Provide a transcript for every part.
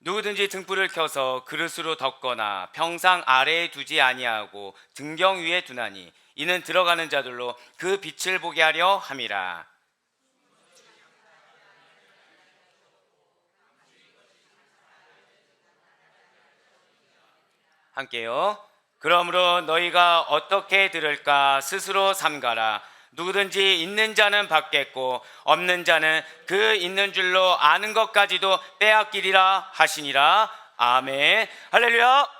누구든지 등불을 켜서 그릇으로 덮거나 평상 아래에 두지 아니하고 등경 위에 두나니 이는 들어가는 자들로 그 빛을 보게 하려 함이라. 함께요. 그러므로 너희가 어떻게 들을까 스스로 삼가라. 누구든지 있는 자는 받겠고 없는 자는 그 있는 줄로 아는 것까지도 빼앗기리라 하시니라. 아멘. 할렐루야.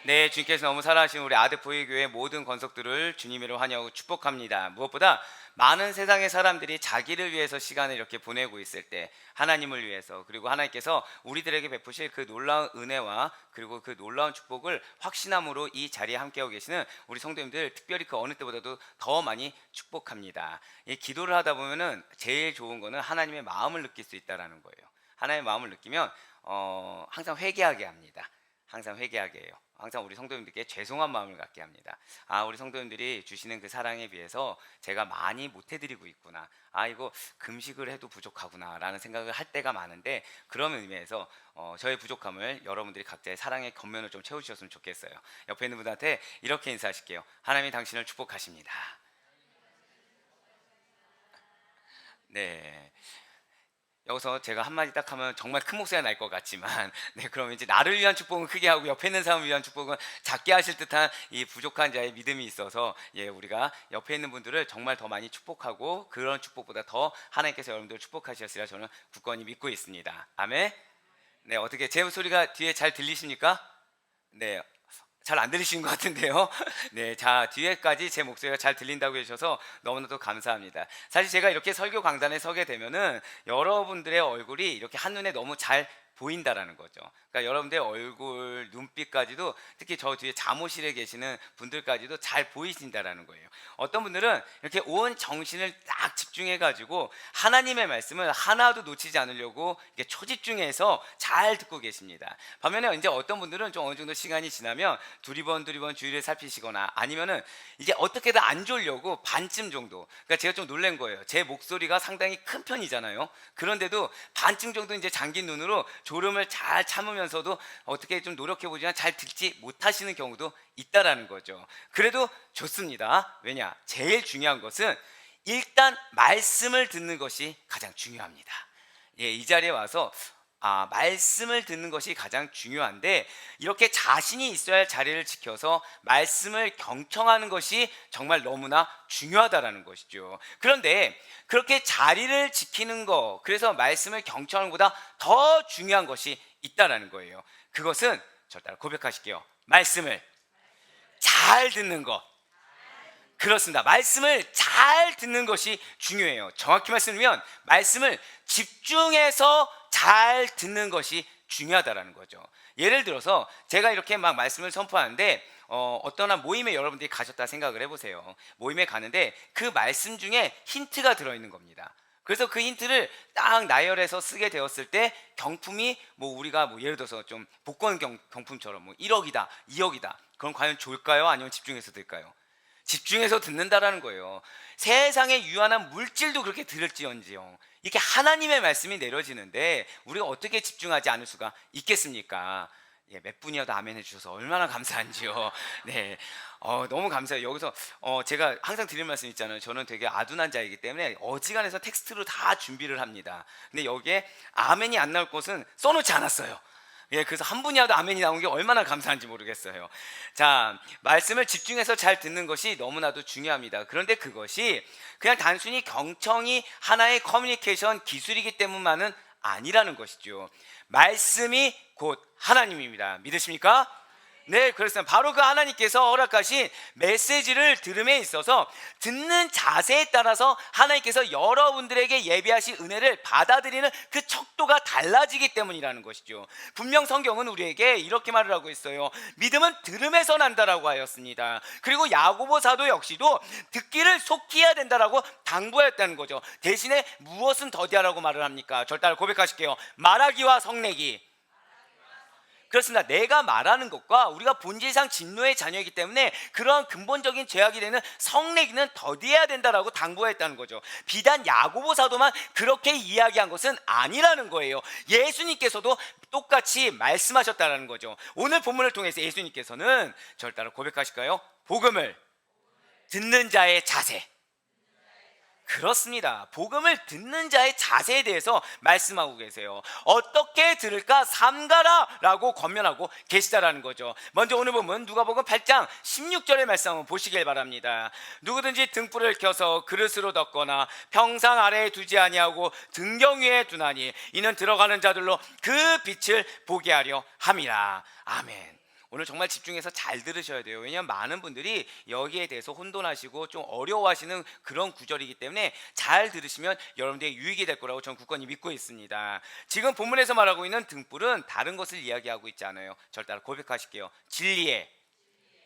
네, 주님께서 너무 사랑하시는 우리 아드포이교회 모든 권속들을 주님으로 환영하고 축복합니다. 무엇보다 많은 세상의 사람들이 자기를 위해서 시간을 이렇게 보내고 있을 때 하나님을 위해서, 그리고 하나님께서 우리들에게 베푸실 그 놀라운 은혜와 그리고 그 놀라운 축복을 확신함으로 이 자리에 함께하고 계시는 우리 성도님들, 특별히 그 어느 때보다도 더 많이 축복합니다. 이 기도를 하다 보면은 제일 좋은 거는 하나님의 마음을 느낄 수 있다라는 거예요. 하나님의 마음을 느끼면 항상 회개하게 합니다. 항상 회개하게 해요. 항상 우리 성도님들께 죄송한 마음을 갖게 합니다. 우리 성도님들이 주시는 그 사랑에 비해서 제가 많이 못해드리고 있구나. 이거 금식을 해도 부족하구나 라는 생각을 할 때가 많은데, 그런 의미에서 저의 부족함을 여러분들이 각자의 사랑의 겉면을 좀 채워주셨으면 좋겠어요. 옆에 있는 분한테 이렇게 인사하실게요. 하나님이 당신을 축복하십니다. 네. 여기서 제가 한마디 딱 하면 정말 큰 목소리가 날 것 같지만, 네, 그럼 이제 나를 위한 축복은 크게 하고 옆에 있는 사람을 위한 축복은 작게 하실 듯한 이 부족한 자의 믿음이 있어서, 우리가 옆에 있는 분들을 정말 더 많이 축복하고 그런 축복보다 더 하나님께서 여러분들을 축복하셨으리라 저는 굳건히 믿고 있습니다. 아멘. 네, 어떻게 제 소리가 뒤에 잘 들리십니까? 네, 잘 안 들리시는 것 같은데요. 네, 자, 뒤에까지 제 목소리가 잘 들린다고 해주셔서 너무나도 감사합니다. 사실 제가 이렇게 설교 강단에 서게 되면은 여러분들의 얼굴이 이렇게 한눈에 너무 잘 보인다라는 거죠. 그러니까 여러분들의 얼굴, 눈빛까지도, 특히 저 뒤에 잠옷실에 계시는 분들까지도 잘 보이신다라는 거예요. 어떤 분들은 이렇게 온 정신을 딱 집중해 가지고 하나님의 말씀을 하나도 놓치지 않으려고 이렇게 초집중해서 잘 듣고 계십니다. 반면에 이제 어떤 분들은 좀 어느 정도 시간이 지나면 두리번 주위를 살피시거나, 아니면은 이제 어떻게든 안 졸려고 반쯤 정도, 그러니까 제가 좀 놀란 거예요. 제 목소리가 상당히 큰 편이잖아요. 그런데도 반쯤 정도 이제 잠긴 눈으로 졸음을 잘 참으면서도 어떻게 좀 노력해 보지만 잘 듣지 못하시는 경우도 있다라는 거죠. 그래도 좋습니다. 왜냐? 제일 중요한 것은 일단 말씀을 듣는 것이 가장 중요합니다. 이 자리에 와서 말씀을 듣는 것이 가장 중요한데, 이렇게 자신이 있어야 할 자리를 지켜서 말씀을 경청하는 것이 정말 너무나 중요하다라는 것이죠. 그런데 그렇게 자리를 지키는 거, 그래서 말씀을 경청하는 것보다 더 중요한 것이 있다라는 거예요. 그것은 저 따라 고백하실게요. 말씀을 잘 듣는 것. 그렇습니다. 말씀을 잘 듣는 것이 중요해요. 정확히 말씀드리면 말씀을 집중해서 잘 듣는 것이 중요하다라는 거죠. 예를 들어서 제가 이렇게 막 말씀을 선포하는데 어떤 한 모임에 여러분들이 가셨다 생각을 해보세요. 모임에 가는데 그 말씀 중에 힌트가 들어있는 겁니다. 그래서 그 힌트를 딱 나열해서 쓰게 되었을 때 경품이 우리가 예를 들어서 좀 복권 경품처럼 1억이다, 2억이다. 그럼 과연 좋을까요? 아니면 집중해서 들까요? 집중해서 듣는다라는 거예요. 세상에 유한한 물질도 그렇게 들을지언지요. 이렇게 하나님의 말씀이 내려지는데 우리가 어떻게 집중하지 않을 수가 있겠습니까? 몇 분이어도 아멘 해주셔서 얼마나 감사한지요. 네, 너무 감사해요. 여기서 제가 항상 드리는 말씀 있잖아요. 저는 되게 아둔한 자이기 때문에 어지간해서 텍스트로 다 준비를 합니다. 근데 여기에 아멘이 안 나올 것은 써놓지 않았어요. 그래서 한 분이라도 아멘이 나온 게 얼마나 감사한지 모르겠어요. 자, 말씀을 집중해서 잘 듣는 것이 너무나도 중요합니다. 그런데 그것이 그냥 단순히 경청이 하나의 커뮤니케이션 기술이기 때문만은 아니라는 것이죠. 말씀이 곧 하나님입니다. 믿으십니까? 네, 그렇습니다. 바로 그 하나님께서 허락하신 메시지를 들음에 있어서 듣는 자세에 따라서 하나님께서 여러분들에게 예비하신 은혜를 받아들이는 그 척도가 달라지기 때문이라는 것이죠. 분명 성경은 우리에게 이렇게 말을 하고 있어요. 믿음은 들음에서 난다라고 하였습니다. 그리고 야고보 사도 역시도 듣기를 속히 해야 된다라고 당부하였다는 거죠. 대신에 무엇은 더디하라고 말을 합니까? 절 따라 고백하실게요. 말하기와 성내기. 그렇습니다. 내가 말하는 것과 우리가 본질상 진노의 자녀이기 때문에 그런 근본적인 죄악이 되는 성내기는 더디해야 된다라고 당부했다는 거죠. 비단 야고보 사도만 그렇게 이야기한 것은 아니라는 거예요. 예수님께서도 똑같이 말씀하셨다는 거죠. 오늘 본문을 통해서 예수님께서는 저를 따라 고백하실까요? 복음을 듣는 자의 자세, 그렇습니다. 복음을 듣는 자의 자세에 대해서 말씀하고 계세요. 어떻게 들을까 삼가라 라고 권면하고 계시다라는 거죠. 먼저 오늘 보면 누가복음 8장 16절의 말씀 한번 보시길 바랍니다. 누구든지 등불을 켜서 그릇으로 덮거나 평상 아래에 두지 아니하고 등경 위에 두나니 이는 들어가는 자들로 그 빛을 보게 하려 함이라. 아멘. 오늘 정말 집중해서 잘 들으셔야 돼요. 왜냐하면 많은 분들이 여기에 대해서 혼돈하시고 좀 어려워하시는 그런 구절이기 때문에 잘 들으시면 여러분들의 유익이 될 거라고 저는 굳건히 믿고 있습니다. 지금 본문에서 말하고 있는 등불은 다른 것을 이야기하고 있지 않아요. 저를 따라 고백하실게요. 진리의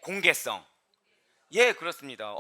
공개성. 예, 그렇습니다.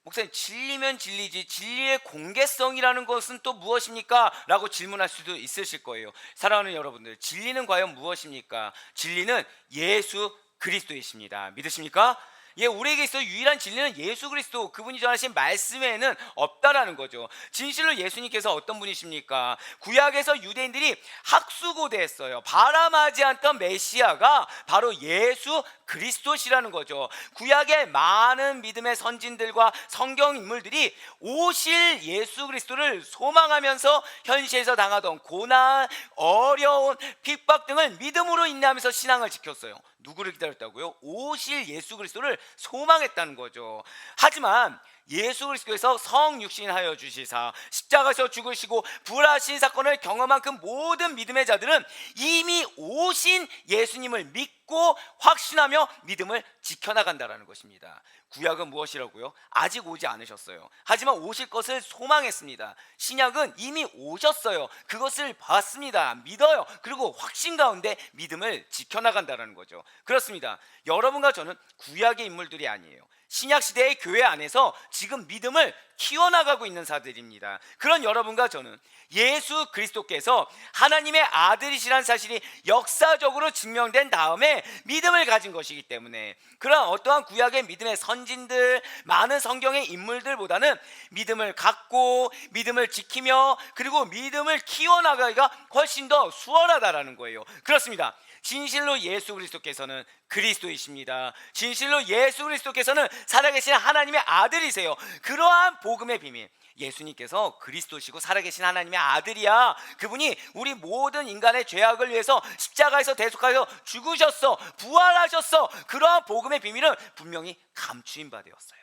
목사님, 진리면 진리지 진리의 공개성이라는 것은 또 무엇입니까? 라고 질문할 수도 있으실 거예요. 사랑하는 여러분들, 진리는 과연 무엇입니까? 진리는 예수 그리스도이십니다. 믿으십니까? 예, 우리에게 있어 유일한 진리는 예수 그리스도, 그분이 전하신 말씀에는 없다라는 거죠. 진실로 예수님께서 어떤 분이십니까? 구약에서 유대인들이 학수고대했어요. 바람하지 않던 메시아가 바로 예수 그리스도시라는 거죠. 구약의 많은 믿음의 선진들과 성경 인물들이 오실 예수 그리스도를 소망하면서 현실에서 당하던 고난, 어려운 핍박 등을 믿음으로 인내하면서 신앙을 지켰어요. 누구를 기다렸다고요? 오실 예수 그리스도를 소망했다는 거죠. 하지만 예수 그리스도께서 성육신하여 주시사 십자가에서 죽으시고 부활하신 사건을 경험한 그 모든 믿음의 자들은 이미 오신 예수님을 믿고 확신하며 믿음을 지켜나간다는 것입니다. 구약은 무엇이라고요? 아직 오지 않으셨어요. 하지만 오실 것을 소망했습니다. 신약은 이미 오셨어요. 그것을 봤습니다. 믿어요. 그리고 확신 가운데 믿음을 지켜나간다는 거죠. 그렇습니다. 여러분과 저는 구약의 인물들이 아니에요. 신약 시대의 교회 안에서 지금 믿음을 키워나가고 있는 사들입니다. 그런 여러분과 저는 예수 그리스도께서 하나님의 아들이시라는 사실이 역사적으로 증명된 다음에 믿음을 가진 것이기 때문에 그런 어떠한 구약의 믿음의 선진들, 많은 성경의 인물들보다는 믿음을 갖고 믿음을 지키며 그리고 믿음을 키워나가기가 훨씬 더 수월하다라는 거예요. 그렇습니다. 진실로 예수 그리스도께서는 그리스도이십니다. 진실로 예수 그리스도께서는 살아계신 하나님의 아들이세요. 그러한 복음의 비밀, 예수님께서 그리스도시고 살아계신 하나님의 아들이야. 그분이 우리 모든 인간의 죄악을 위해서 십자가에서 대속하여 죽으셨어, 부활하셨어. 그러한 복음의 비밀은 분명히 감추인 바 되었어요.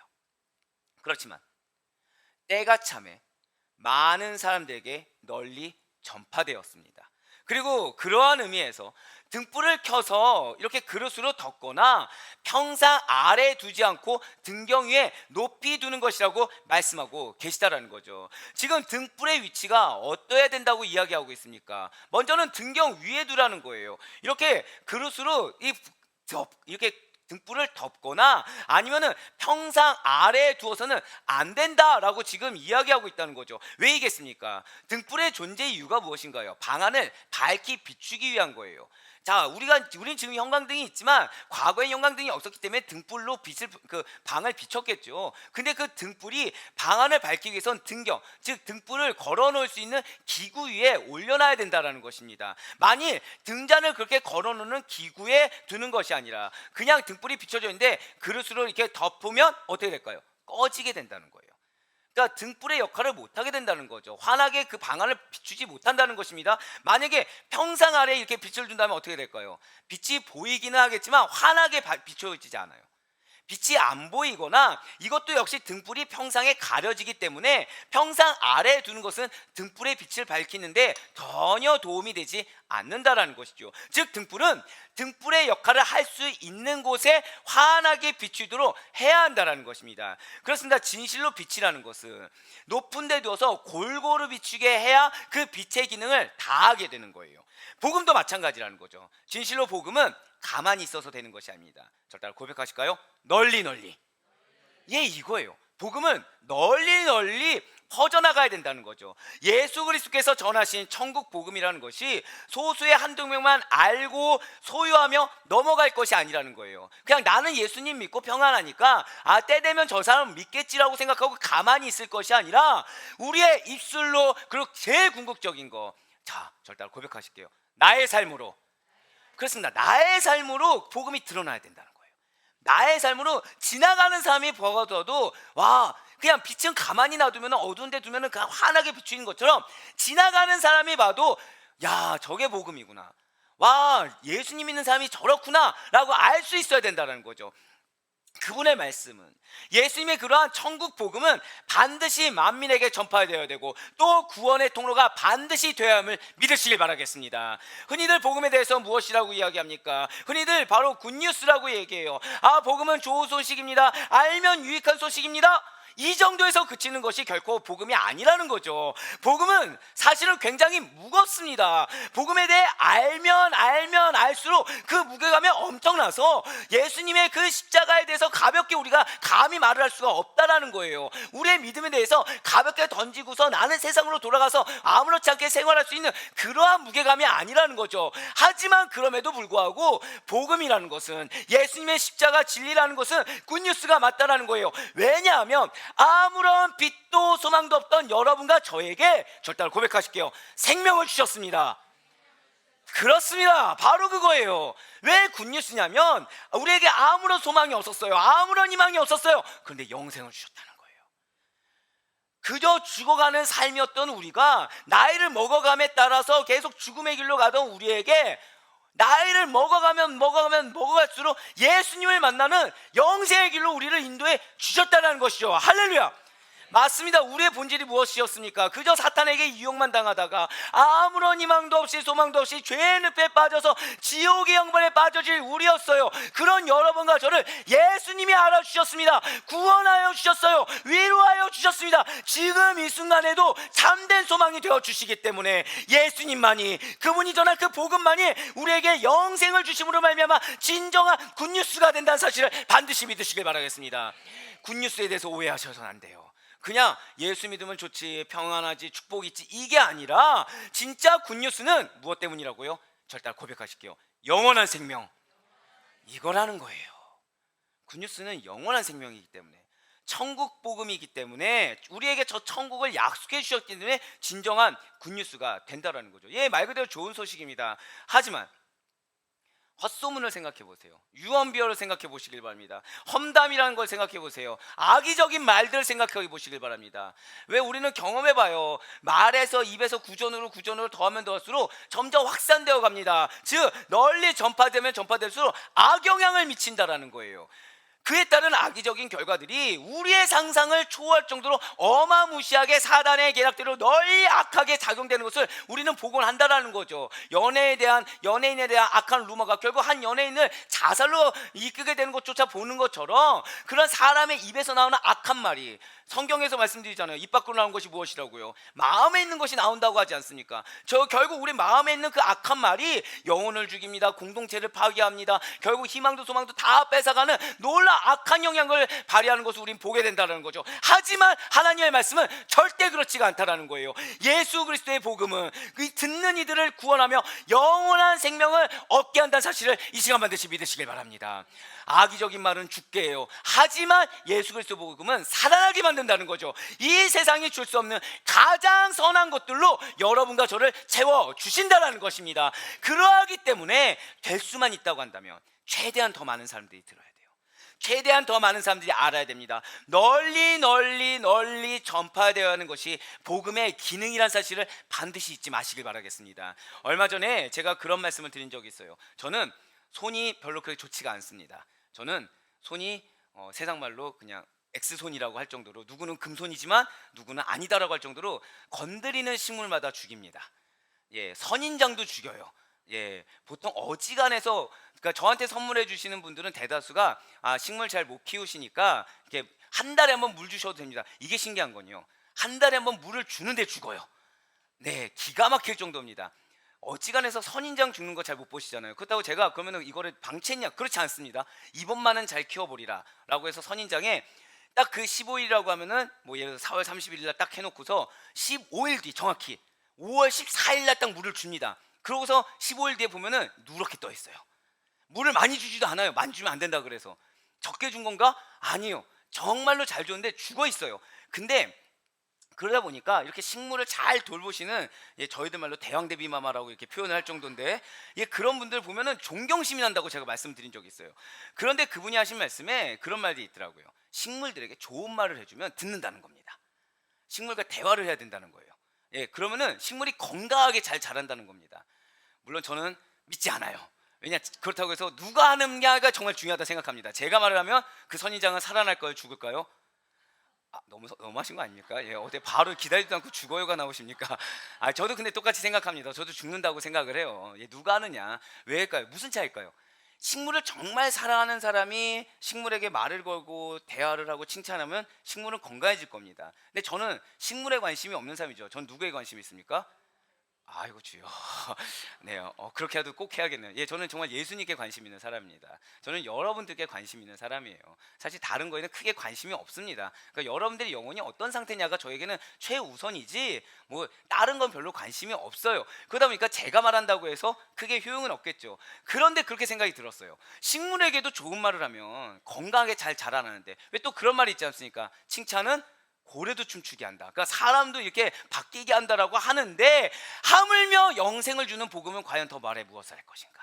그렇지만 때가 참에 많은 사람들에게 널리 전파되었습니다. 그리고 그러한 의미에서 등불을 켜서 이렇게 그릇으로 덮거나 평상 아래에 두지 않고 등경 위에 높이 두는 것이라고 말씀하고 계시다라는 거죠. 지금 등불의 위치가 어떠해야 된다고 이야기하고 있습니까? 먼저는 등경 위에 두라는 거예요. 이렇게 그릇으로 이렇게 등불을 덮거나 아니면은 평상 아래에 두어서는 안 된다라고 지금 이야기하고 있다는 거죠. 왜이겠습니까? 등불의 존재 이유가 무엇인가요? 방안을 밝히 비추기 위한 거예요. 자, 우린 지금 형광등이 있지만 과거에 형광등이 없었기 때문에 등불로 방을 비췄겠죠. 근데 그 등불이 방안을 밝히기 위해선 등경, 즉 등불을 걸어 놓을 수 있는 기구 위에 올려놔야 된다라는 것입니다. 만일 등잔을 그렇게 걸어 놓는 기구에 두는 것이 아니라 그냥 등불이 비춰져 있는데 그릇으로 이렇게 덮으면 어떻게 될까요? 꺼지게 된다는 거예요. 그러니까 등불의 역할을 못하게 된다는 거죠. 환하게 그 방안을 비추지 못한다는 것입니다. 만약에 평상 아래에 이렇게 빛을 둔다면 어떻게 될까요? 빛이 보이기는 하겠지만 환하게 비춰지지 않아요. 빛이 안 보이거나 이것도 역시 등불이 평상에 가려지기 때문에 평상 아래에 두는 것은 등불의 빛을 밝히는데 전혀 도움이 되지 않는다라는 것이죠. 즉 등불은 등불의 역할을 할 수 있는 곳에 환하게 비추도록 해야 한다라는 것입니다. 그렇습니다. 진실로 빛이라는 것은 높은 데 두어서 골고루 비추게 해야 그 빛의 기능을 다하게 되는 거예요. 복음도 마찬가지라는 거죠. 진실로 복음은 가만히 있어서 되는 것이 아닙니다. 저를 따라 고백하실까요? 널리 널리. 예, 이거예요. 복음은 널리 널리 퍼져나가야 된다는 거죠. 예수 그리스도께서 전하신 천국 복음이라는 것이 소수의 한두 명만 알고 소유하며 넘어갈 것이 아니라는 거예요. 그냥 나는 예수님 믿고 평안하니까 때 되면 저 사람 믿겠지라고 생각하고 가만히 있을 것이 아니라 우리의 입술로, 그리고 제일 궁극적인 거, 자, 절대 고백하실게요. 나의 삶으로. 그렇습니다. 나의 삶으로 복음이 드러나야 된다는 거예요. 나의 삶으로 지나가는 사람이 보아도 와, 그냥 빛은 가만히 놔두면, 어두운 데 두면 그냥 환하게 비추는 것처럼 지나가는 사람이 봐도 야, 저게 복음이구나, 와, 예수님 믿는 사람이 저렇구나 라고 알 수 있어야 된다는 거죠. 그분의 말씀은, 예수님의 그러한 천국 복음은 반드시 만민에게 전파되어야 되고 또 구원의 통로가 반드시 되어야 함을 믿으시길 바라겠습니다. 흔히들 복음에 대해서 무엇이라고 이야기합니까? 흔히들 바로 굿뉴스라고 얘기해요. 복음은 좋은 소식입니다, 알면 유익한 소식입니다. 이 정도에서 그치는 것이 결코 복음이 아니라는 거죠. 복음은 사실은 굉장히 무겁습니다. 복음에 대해 알면 알수록 그 무게감이 엄청나서 예수님의 그 십자가에 대해서 가볍게 우리가 감히 말을 할 수가 없다라는 거예요. 우리의 믿음에 대해서 가볍게 던지고서 나는 세상으로 돌아가서 아무렇지 않게 생활할 수 있는 그러한 무게감이 아니라는 거죠. 하지만 그럼에도 불구하고 복음이라는 것은, 예수님의 십자가 진리라는 것은 굿뉴스가 맞다라는 거예요. 왜냐하면 아무런 빛도 소망도 없던 여러분과 저에게, 절대 고백하실게요, 생명을 주셨습니다. 그렇습니다. 바로 그거예요. 왜 굿뉴스냐면 우리에게 아무런 소망이 없었어요. 아무런 희망이 없었어요. 그런데 영생을 주셨다는 거예요. 그저 죽어가는 삶이었던 우리가 나이를 먹어감에 따라서 계속 죽음의 길로 가던 우리에게 나이를 먹어갈수록 예수님을 만나는 영생의 길로 우리를 인도해 주셨다는 것이죠. 할렐루야. 맞습니다. 우리의 본질이 무엇이었습니까? 그저 사탄에게 유혹만 당하다가 아무런 희망도 없이 소망도 없이 죄의 늪에 빠져서 지옥의 영벌에 빠져질 우리였어요. 그런 여러분과 저를 예수님이 알아주셨습니다. 구원하여 주셨어요. 위로하여 주셨습니다. 지금 이 순간에도 참된 소망이 되어주시기 때문에 예수님만이, 그분이 전한 그 복음만이 우리에게 영생을 주심으로 말미암아 진정한 굿뉴스가 된다는 사실을 반드시 믿으시길 바라겠습니다. 굿뉴스에 대해서 오해하셔서는 안 돼요. 그냥 예수 믿으면 좋지, 평안하지, 축복이 있지, 이게 아니라 진짜 굿뉴스는 무엇 때문이라고요? 절대 고백하실게요. 영원한 생명, 이거라는 거예요. 굿뉴스는 영원한 생명이기 때문에, 천국 복음이기 때문에, 우리에게 저 천국을 약속해 주셨기 때문에 진정한 굿뉴스가 된다라는 거죠. 말 그대로 좋은 소식입니다. 하지만 헛소문을 생각해 보세요. 유언비어를 생각해 보시길 바랍니다. 험담이라는 걸 생각해 보세요. 악의적인 말들을 생각해 보시길 바랍니다. 왜 우리는 경험해 봐요. 말에서, 입에서 구전으로 더하면 더할수록 점점 확산되어 갑니다. 즉 널리 전파되면 전파될수록 악영향을 미친다라는 거예요. 그에 따른 악의적인 결과들이 우리의 상상을 초월할 정도로 어마무시하게 사단의 계략대로 널리 악하게 작용되는 것을 우리는 보곤 한다라는 거죠. 연인에 대한 악한 루머가 결국 한 연예인을 자살로 이끌게 되는 것조차 보는 것처럼, 그런 사람의 입에서 나오는 악한 말이, 성경에서 말씀드리잖아요. 입 밖으로 나온 것이 무엇이라고요? 마음에 있는 것이 나온다고 하지 않습니까? 결국 우리 마음에 있는 그 악한 말이 영혼을 죽입니다. 공동체를 파괴합니다. 결국 희망도 소망도 다 뺏어가는 놀라 악한 영향을 발휘하는 것을 우린 보게 된다는 거죠. 하지만 하나님의 말씀은 절대 그렇지가 않다라는 거예요. 예수 그리스도의 복음은 듣는 이들을 구원하며 영원한 생명을 얻게 한다는 사실을 이 시간 반드시 믿으시길 바랍니다. 악의적인 말은 죽게 해요. 하지만 예수 그리스도 복음은 살아나게 만든다는 거죠. 이 세상이 줄 수 없는 가장 선한 것들로 여러분과 저를 채워주신다는 것입니다. 그러하기 때문에 될 수만 있다고 한다면 최대한 더 많은 사람들이 들어야 돼요. 최대한 더 많은 사람들이 알아야 됩니다. 널리 전파되어야 하는 것이 복음의 기능이란 사실을 반드시 잊지 마시길 바라겠습니다. 얼마 전에 제가 그런 말씀을 드린 적이 있어요. 저는 손이 별로 그렇게 좋지가 않습니다. 저는 손이 세상 말로 그냥 X손이라고 할 정도로, 누구는 금손이지만 누구는 아니다라고 할 정도로 건드리는 식물마다 죽입니다. 선인장도 죽여요. 보통 어지간해서, 그러니까 저한테 선물해 주시는 분들은 대다수가 식물 잘 못 키우시니까 이렇게 한 달에 한번 물 주셔도 됩니다. 이게 신기한 건요, 한 달에 한번 물을 주는데 죽어요. 기가 막힐 정도입니다. 어지간해서 선인장 죽는 거 잘 못 보시잖아요. 그렇다고 제가 그러면 이거를 방치했냐? 그렇지 않습니다. 이번만은 잘 키워보리라 라고 해서 선인장에 딱 그 15일이라고 하면은 뭐 예를 들어 4월 31일 날 딱 해놓고서 15일 뒤 정확히 5월 14일 날 딱 물을 줍니다. 그러고서 15일 뒤에 보면은 누렇게 떠 있어요. 물을 많이 주지도 않아요. 많이 주면 안 된다 그래서. 적게 준 건가? 아니요. 정말로 잘 줬는데 죽어 있어요. 근데 그러다 보니까 이렇게 식물을 잘 돌보시는, 저희들 말로 대왕대비마마라고 이렇게 표현을 할 정도인데, 그런 분들 보면은 존경심이 난다고 제가 말씀드린 적이 있어요. 그런데 그분이 하신 말씀에 그런 말이 있더라고요. 식물들에게 좋은 말을 해주면 듣는다는 겁니다. 식물과 대화를 해야 된다는 거예요. 그러면은 식물이 건강하게 잘 자란다는 겁니다. 물론 저는 믿지 않아요. 왜냐, 그렇다고 해서 누가 하느냐가 정말 중요하다 생각합니다. 제가 말을 하면 그 선인장은 살아날까요, 죽을까요? 너무 하신 거 아닙니까? 어디 바로 기다리지도 않고 죽어요가 나오십니까? 저도 근데 똑같이 생각합니다. 저도 죽는다고 생각을 해요. 누가 하느냐? 왜일까요? 무슨 차이일까요? 식물을 정말 사랑하는 사람이 식물에게 말을 걸고 대화를 하고 칭찬하면 식물은 건강해질 겁니다. 근데 저는 식물에 관심이 없는 사람이죠. 전 누구에 관심이 있습니까? 아이고 주여. 네, 그렇게라도 꼭 해야겠네요. 저는 정말 예수님께 관심 있는 사람입니다. 저는 여러분들께 관심 있는 사람이에요. 사실 다른 거에는 크게 관심이 없습니다. 그러니까 여러분들의 영혼이 어떤 상태냐가 저에게는 최우선이지 뭐 다른 건 별로 관심이 없어요. 그러다 보니까 제가 말한다고 해서 크게 효용은 없겠죠. 그런데 그렇게 생각이 들었어요. 식물에게도 좋은 말을 하면 건강하게 잘 자라나는데 왜 또 그런 말이 있지 않습니까? 칭찬은 고래도 춤추게 한다. 그러니까 사람도 이렇게 바뀌게 한다라고 하는데, 하물며 영생을 주는 복음은 과연 더 말해 무엇을 할 것인가?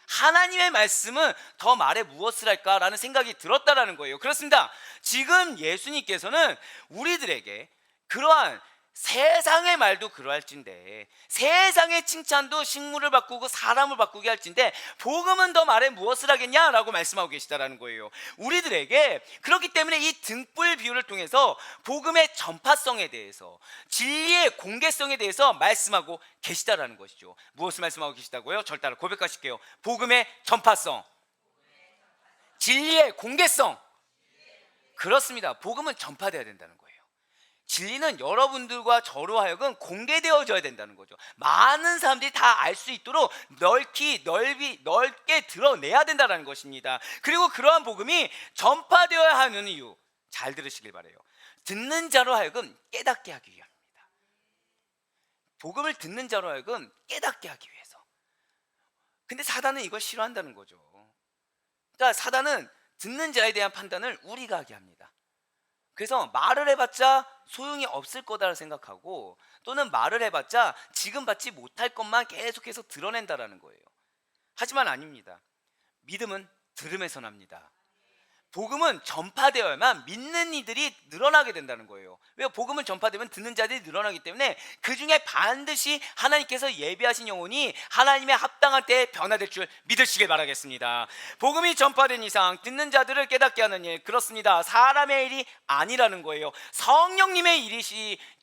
하나님의 말씀은 더 말해 무엇을 할까라는 생각이 들었다라는 거예요. 그렇습니다. 지금 예수님께서는 우리들에게 그러한 세상의 말도 그러할진데, 세상의 칭찬도 식물을 바꾸고 사람을 바꾸게 할진데, 복음은 더 말해 무엇을 하겠냐라고 말씀하고 계시다라는 거예요. 우리들에게 그렇기 때문에 이 등불 비유를 통해서 복음의 전파성에 대해서, 진리의 공개성에 대해서 말씀하고 계시다라는 것이죠. 무엇을 말씀하고 계시다고요? 절 따라 고백하실게요. 복음의 전파성, 진리의 공개성. 그렇습니다. 복음은 전파되어야 된다는 거예요. 진리는 여러분들과 저로 하여금 공개되어져야 된다는 거죠. 많은 사람들이 다 알 수 있도록 넓게 드러내야 된다는 것입니다. 그리고 그러한 복음이 전파되어야 하는 이유, 잘 들으시길 바라요. 듣는 자로 하여금 깨닫게 하기 위함입니다. 복음을 듣는 자로 하여금 깨닫게 하기 위해서. 근데 사단은 이걸 싫어한다는 거죠. 그러니까 사단은 듣는 자에 대한 판단을 우리가 하게 합니다. 그래서 말을 해봤자 소용이 없을 거다 생각하고, 또는 말을 해봤자 지금 받지 못할 것만 계속해서 드러낸다라는 거예요. 하지만 아닙니다. 믿음은 들음에서 납니다. 복음은 전파되어야만 믿는 이들이 늘어나게 된다는 거예요. 왜? 복음은 전파되면 듣는 자들이 늘어나기 때문에 그 중에 반드시 하나님께서 예비하신 영혼이 하나님의 합당한 때에 변화될 줄 믿으시길 바라겠습니다. 복음이 전파된 이상 듣는 자들을 깨닫게 하는 일, 그렇습니다. 사람의 일이 아니라는 거예요. 성령님의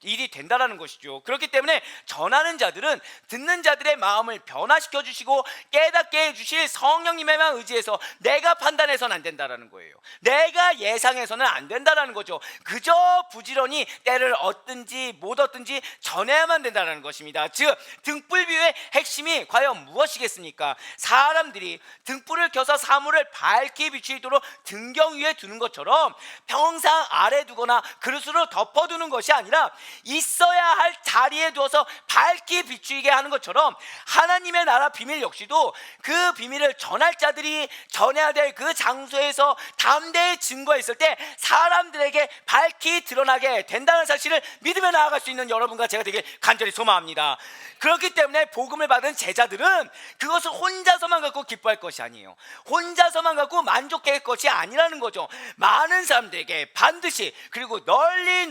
일이 된다라는 것이죠. 그렇기 때문에 전하는 자들은 듣는 자들의 마음을 변화시켜 주시고 깨닫게 해주실 성령님에만 의지해서 내가 판단해서는 안 된다라는 거예요. 내가 예상해서는 안 된다라는 거죠. 그저 부지런히 때를 얻든지 못 얻든지 전해야만 된다는 것입니다. 즉 등불 비유의 핵심이 과연 무엇이겠습니까? 사람들이 등불을 켜서 사물을 밝게 비추도록 등경 위에 두는 것처럼 평상 아래 두거나 그릇으로 덮어두는 것이 아니라 있어야 할 자리에 두어서 밝게 비추게 하는 것처럼, 하나님의 나라 비밀 역시도 그 비밀을 전할 자들이 전해야 될 그 장소에서 담대히 증거했을 때 사람들에게 밝히 드러나게 된다는 사실을 믿으며 나아갈 수 있는 여러분과 제가 되길 간절히 소망합니다. 그렇기 때문에 복음을 받은 제자들은 그것을 혼자서만 갖고 기뻐할 것이 아니에요. 혼자서만 갖고 만족할 것이 아니라는 거죠. 많은 사람들에게 반드시, 그리고 널리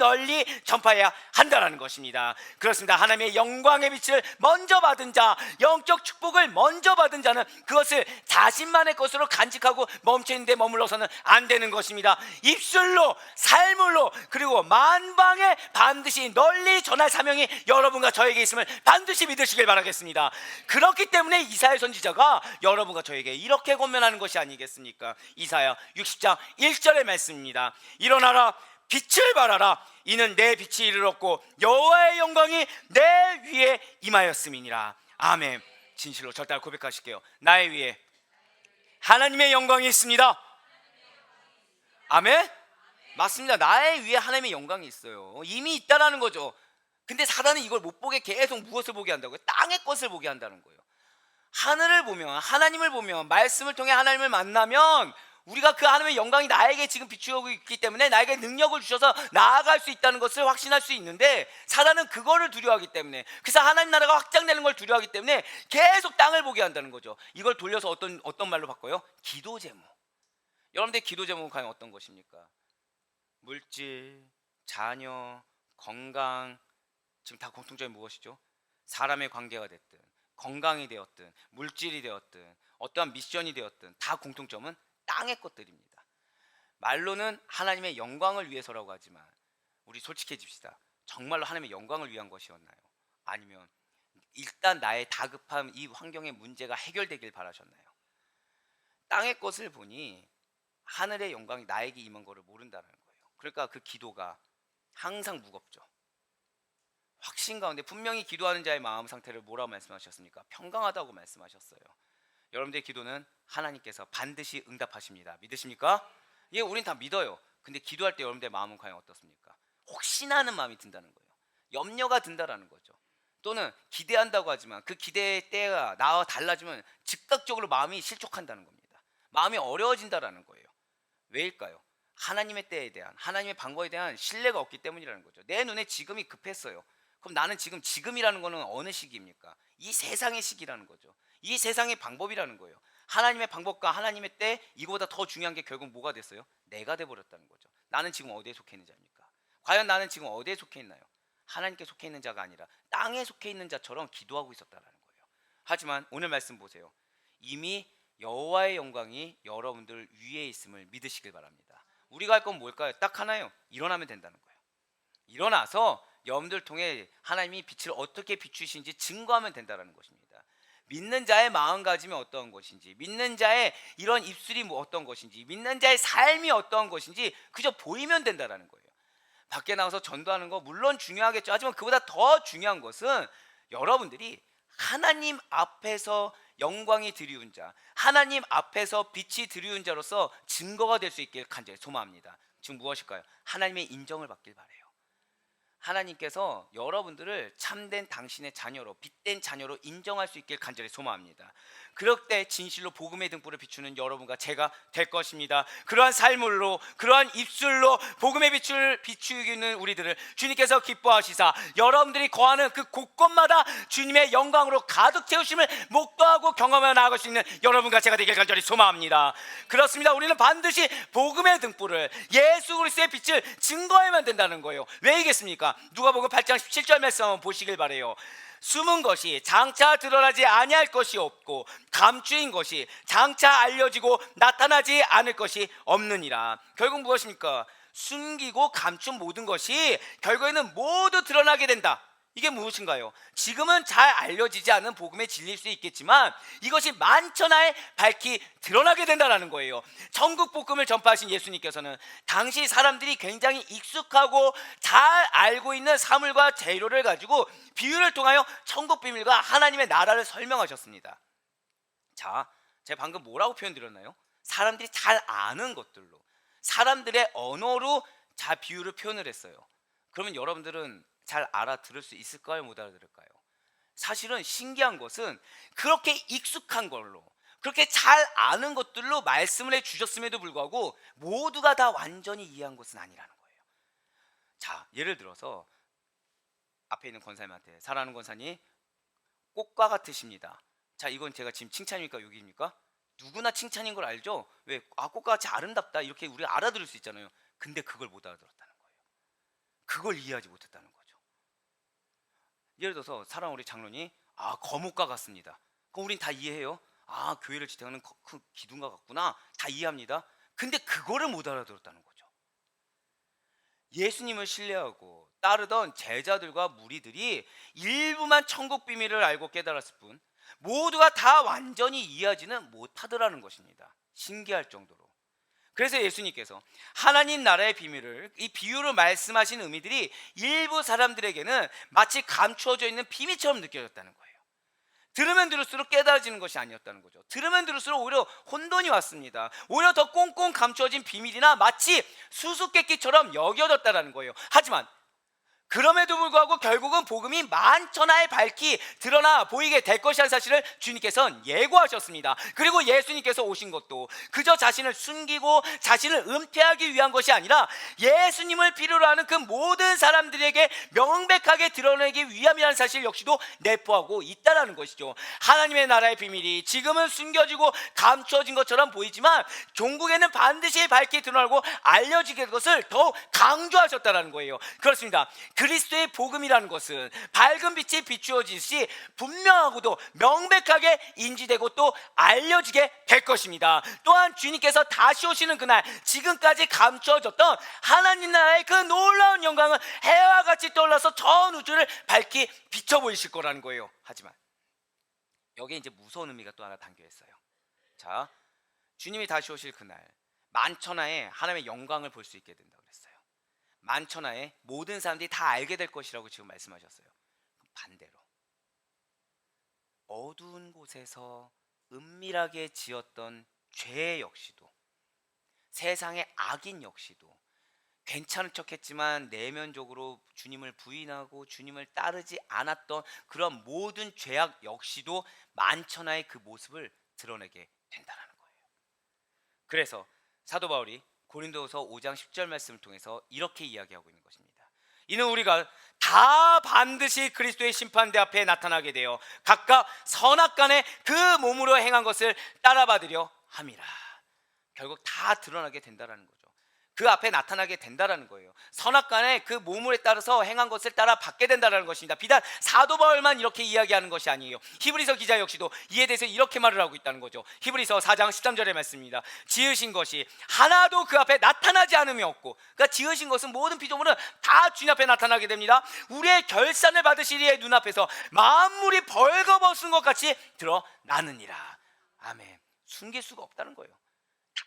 전파해야 한다는 것입니다. 그렇습니다. 하나님의 영광의 빛을 먼저 받은 자, 영적 축복을 먼저 받은 자는 그것을 자신만의 것으로 간직하고 멈춰있는 데 머물러서는 안 되는 것입니다. 입술로, 삶으로, 그리고 만방에 반드시 널리 전할 사명이 여러분과 저에게 있음을 반드시 믿으시길 바라겠습니다. 그렇기 때문에 이사야 선지자가 여러분과 저에게 이렇게 권면하는 것이 아니겠습니까? 이사야 60장 1절의 말씀입니다. 일어나라, 빛을 발하라. 이는 내 빛이 이르렀고 여호와의 영광이 내 위에 임하였음이니라. 아멘. 진실로 절대 고백하실게요. 나의 위에 하나님의 영광이 있습니다. 아멘. 맞습니다. 나의 위에 하나님의 영광이 있어요. 이미 있다라는 거죠. 근데 사단은 이걸 못 보게 계속 무엇을 보게 한다고요? 땅의 것을 보게 한다는 거예요. 하늘을 보면, 하나님을 보면, 말씀을 통해 하나님을 만나면 우리가 그 하나님의 영광이 나에게 지금 비추고 있기 때문에 나에게 능력을 주셔서 나아갈 수 있다는 것을 확신할 수 있는데, 사단은 그거를 두려워하기 때문에, 그래서 하나님 나라가 확장되는 걸 두려워하기 때문에 계속 땅을 보게 한다는 거죠. 이걸 돌려서 어떤 말로 바꿔요? 기도 제목. 여러분들 기도 제목은 과연 어떤 것입니까? 물질, 자녀, 건강, 지금 다 공통점이 무엇이죠? 사람의 관계가 됐든, 건강이 되었든, 물질이 되었든, 어떠한 미션이 되었든 다 공통점은 땅의 것들입니다. 말로는 하나님의 영광을 위해서라고 하지만 우리 솔직해집시다. 정말로 하나님의 영광을 위한 것이었나요? 아니면 일단 나의 다급함, 이 환경의 문제가 해결되길 바라셨나요? 땅의 것을 보니 하늘의 영광이 나에게 임한 것을 모른다는 거예요. 그러니까 그 기도가 항상 무겁죠. 확신 가운데 분명히 기도하는 자의 마음 상태를 뭐라고 말씀하셨습니까? 평강하다고 말씀하셨어요. 여러분들의 기도는 하나님께서 반드시 응답하십니다. 믿으십니까? 예, 우린 다 믿어요. 근데 기도할 때 여러분들의 마음은 과연 어떻습니까? 혹시나 하는 마음이 든다는 거예요. 염려가 든다라는 거죠. 또는 기대한다고 하지만 그 기대의 때가 나와 달라지면 즉각적으로 마음이 실족한다는 겁니다. 마음이 어려워진다라는 거예요. 왜일까요? 하나님의 때에 대한, 하나님의 방법에 대한 신뢰가 없기 때문이라는 거죠. 내 눈에 지금이 급했어요. 그럼 나는 지금이라는 거는 어느 시기입니까? 이 세상의 시기라는 거죠. 이 세상의 방법이라는 거예요. 하나님의 방법과 하나님의 때, 이거보다 더 중요한 게 결국 뭐가 됐어요? 내가 돼버렸다는 거죠. 나는 지금 어디에 속해 있는 자입니까? 과연 나는 지금 어디에 속해 있나요? 하나님께 속해 있는 자가 아니라 땅에 속해 있는 자처럼 기도하고 있었다는 거예요. 하지만 오늘 말씀 보세요. 이미 여호와의 영광이 여러분들 위에 있음을 믿으시길 바랍니다. 우리가 할 건 뭘까요? 딱 하나요. 일어나면 된다는 거예요. 일어나서 여러분들 통해 하나님이 빛을 어떻게 비추시는지 증거하면 된다는 것입니다. 믿는 자의 마음가짐이 어떠한 것인지, 믿는 자의 이런 입술이 어떤 것인지, 믿는 자의 삶이 어떠한 것인지 그저 보이면 된다는 거예요. 밖에 나가서 전도하는 거 물론 중요하겠죠. 하지만 그보다 더 중요한 것은 여러분들이 하나님 앞에서 영광이 드리운 자, 하나님 앞에서 빛이 드리운 자로서 증거가 될 수 있길 간절히 소망합니다. 지금 무엇일까요? 하나님의 인정을 받길 바래요. 하나님께서 여러분들을 참된 당신의 자녀로, 빛된 자녀로 인정할 수 있길 간절히 소망합니다. 그럴 때 진실로 복음의 등불을 비추는 여러분과 제가 될 것입니다. 그러한 삶으로, 그러한 입술로 복음의 빛을 비추기는 우리들을 주님께서 기뻐하시사 여러분들이 거하는 그 곳곳마다 주님의 영광으로 가득 채우심을 목도하고 경험해 나아갈 수 있는 여러분과 제가 되길 간절히 소망합니다. 그렇습니다. 우리는 반드시 복음의 등불을, 예수 그리스도의 빛을 증거해야만 된다는 거예요. 왜이겠습니까? 누가복음 8장 17절 말씀 한번 보시길 바래요. 숨은 것이 장차 드러나지 아니할 것이 없고 감추인 것이 장차 알려지고 나타나지 않을 것이 없느니라. 결국 무엇입니까? 숨기고 감춘 모든 것이 결국에는 모두 드러나게 된다. 이게 무엇인가요? 지금은 잘 알려지지 않은 복음의 진리일 수 있겠지만 이것이 만천하에 밝히 드러나게 된다는 거예요. 천국 복음을 전파하신 예수님께서는 당시 사람들이 굉장히 익숙하고 잘 알고 있는 사물과 재료를 가지고 비유를 통하여 천국 비밀과 하나님의 나라를 설명하셨습니다. 자, 제가 방금 뭐라고 표현드렸나요? 사람들이 잘 아는 것들로, 사람들의 언어로 자 비유를 표현을 했어요. 그러면 여러분들은 잘 알아들을 수 있을까요? 못 알아들을까요? 사실은 신기한 것은 그렇게 익숙한 걸로, 그렇게 잘 아는 것들로 말씀을 해주셨음에도 불구하고 모두가 다 완전히 이해한 것은 아니라는 거예요. 자, 예를 들어서 앞에 있는 권사님한테, 사랑하는 권사님 꽃과 같으십니다. 자, 이건 제가 지금 칭찬입니까 욕입니까? 누구나 칭찬인 걸 알죠? 왜? 꽃과 같이 아름답다 이렇게 우리가 알아들을 수 있잖아요. 근데 그걸 못 알아들었다는 거예요. 그걸 이해하지 못했다는 거죠. 예를 들어서 사랑하는 우리 장로님, 거목과 같습니다. 그럼 우린 다 이해해요. 교회를 지탱하는 그 기둥과 같구나, 다 이해합니다. 근데 그거를 못 알아들었다는 거죠. 예수님을 신뢰하고 따르던 제자들과 무리들이 일부만 천국 비밀을 알고 깨달았을 뿐 모두가 다 완전히 이해하지는 못하더라는 것입니다. 신기할 정도로. 그래서 예수님께서 하나님 나라의 비밀을, 이 비유로 말씀하신 의미들이 일부 사람들에게는 마치 감추어져 있는 비밀처럼 느껴졌다는 거예요. 들으면 들을수록 깨달아지는 것이 아니었다는 거죠. 들으면 들을수록 오히려 혼돈이 왔습니다. 오히려 더 꽁꽁 감춰진 비밀이나 마치 수수께끼처럼 여겨졌다는 거예요. 하지만 그럼에도 불구하고 결국은 복음이 만천하에 밝히 드러나 보이게 될 것이라는 사실을 주님께서는 예고하셨습니다. 그리고 예수님께서 오신 것도 그저 자신을 숨기고 자신을 은폐하기 위한 것이 아니라 예수님을 필요로 하는 그 모든 사람들에게 명백하게 드러내기 위함이라는 사실 역시도 내포하고 있다는 것이죠. 하나님의 나라의 비밀이 지금은 숨겨지고 감춰진 것처럼 보이지만 종국에는 반드시 밝히 드러나고 알려지게 될 것을 더욱 강조하셨다는 거예요. 그렇습니다. 그리스도의 복음이라는 것은 밝은 빛이 비추어지듯이 분명하고도 명백하게 인지되고 또 알려지게 될 것입니다. 또한 주님께서 다시 오시는 그날 지금까지 감춰졌던 하나님 나라의 그 놀라운 영광은 해와 같이 떠올라서 전 우주를 밝히 비춰 보이실 거라는 거예요. 하지만 여기에 이제 무서운 의미가 또 하나 담겨 있어요. 자, 주님이 다시 오실 그날 만천하에 하나님의 영광을 볼 수 있게 된다고 그랬어요. 만천하에 모든 사람들이 다 알게 될 것이라고 지금 말씀하셨어요. 반대로 어두운 곳에서 은밀하게 지었던 죄 역시도, 세상의 악인 역시도 괜찮은 척했지만 내면적으로 주님을 부인하고 주님을 따르지 않았던 그런 모든 죄악 역시도 만천하의 그 모습을 드러내게 된다는 거예요. 그래서 사도 바울이 고린도서 5장 10절 말씀을 통해서 이렇게 이야기하고 있는 것입니다. 이는 우리가 다 반드시 그리스도의 심판대 앞에 나타나게 되어 각각 선악간에 그 몸으로 행한 것을 따라받으려 함이라. 결국 다 드러나게 된다는 거죠. 그 앞에 나타나게 된다는 거예요. 선악간에 그 몸에 따라서 행한 것을 따라 받게 된다는 것입니다. 비단 사도 바울만 이렇게 이야기하는 것이 아니에요. 히브리서 기자 역시도 이에 대해서 이렇게 말을 하고 있다는 거죠. 히브리서 4장 13절의 말씀입니다. 지으신 것이 하나도 그 앞에 나타나지 않음이 없고, 그러니까 지으신 것은 모든 피조물은 다 주님 앞에 나타나게 됩니다. 우리의 결산을 받으실 이의 눈앞에서 만물이 벌거벗은 것 같이 드러나느니라. 아멘. 숨길 수가 없다는 거예요.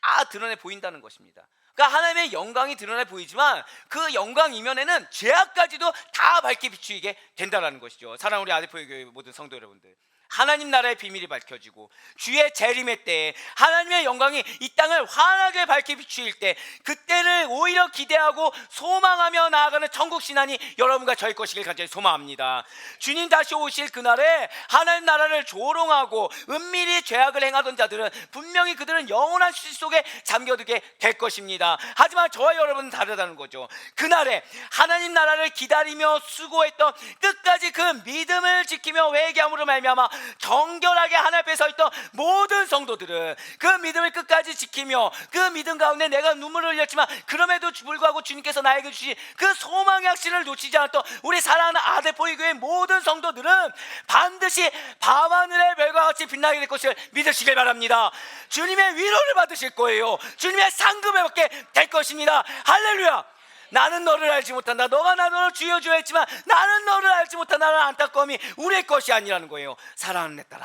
다 드러내 보인다는 것입니다. 그러니까 하나님의 영광이 드러내 보이지만 그 영광 이면에는 죄악까지도 다 밝게 비추이게 된다는 것이죠. 사랑하는 우리 아데포의 교회 모든 성도 여러분들, 하나님 나라의 비밀이 밝혀지고 주의 재림의 때에 하나님의 영광이 이 땅을 환하게 밝게 비추일 때, 그때를 오히려 기대하고 소망하며 나아가는 천국 신앙이 여러분과 저희 것이길 간절히 소망합니다. 주님 다시 오실 그날에 하나님 나라를 조롱하고 은밀히 죄악을 행하던 자들은 분명히 그들은 영원한 수시 속에 잠겨들게 될 것입니다. 하지만 저와 여러분은 다르다는 거죠. 그날에 하나님 나라를 기다리며 수고했던 끝까지 그 믿음을 지키며 회개함으로 말미암아 정결하게 하나님 앞에 서 있던 모든 성도들은 그 믿음을 끝까지 지키며 그 믿음 가운데 내가 눈물을 흘렸지만 그럼에도 불구하고 주님께서 나에게 주신 그 소망의 확신을 놓치지 않았던 우리 사랑하는 아데포이 교회 모든 성도들은 반드시 밤하늘의 별과 같이 빛나게 될 것을 믿으시길 바랍니다. 주님의 위로를 받으실 거예요. 주님의 상급을 받게 될 것입니다. 할렐루야. 나는 너를 알지 못한다. 너가 나를 주여 주여 했지만 나는 너를 알지 못한다는 안타까움이 우리의 것이 아니라는 거예요. 사랑하는 내 딸아,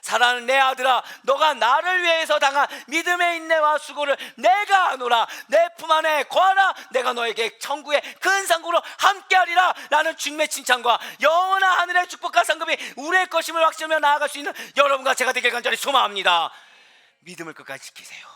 사랑하는 내 아들아, 너가 나를 위해서 당한 믿음의 인내와 수고를 내가 아노라. 내 품 안에 거하라. 내가 너에게 천국의 큰 상급으로 함께하리라. 라는 주님의 칭찬과 영원한 하늘의 축복과 상급이 우리의 것임을 확신하며 나아갈 수 있는 여러분과 제가 되길 간절히 소망합니다. 믿음을 끝까지 지키세요.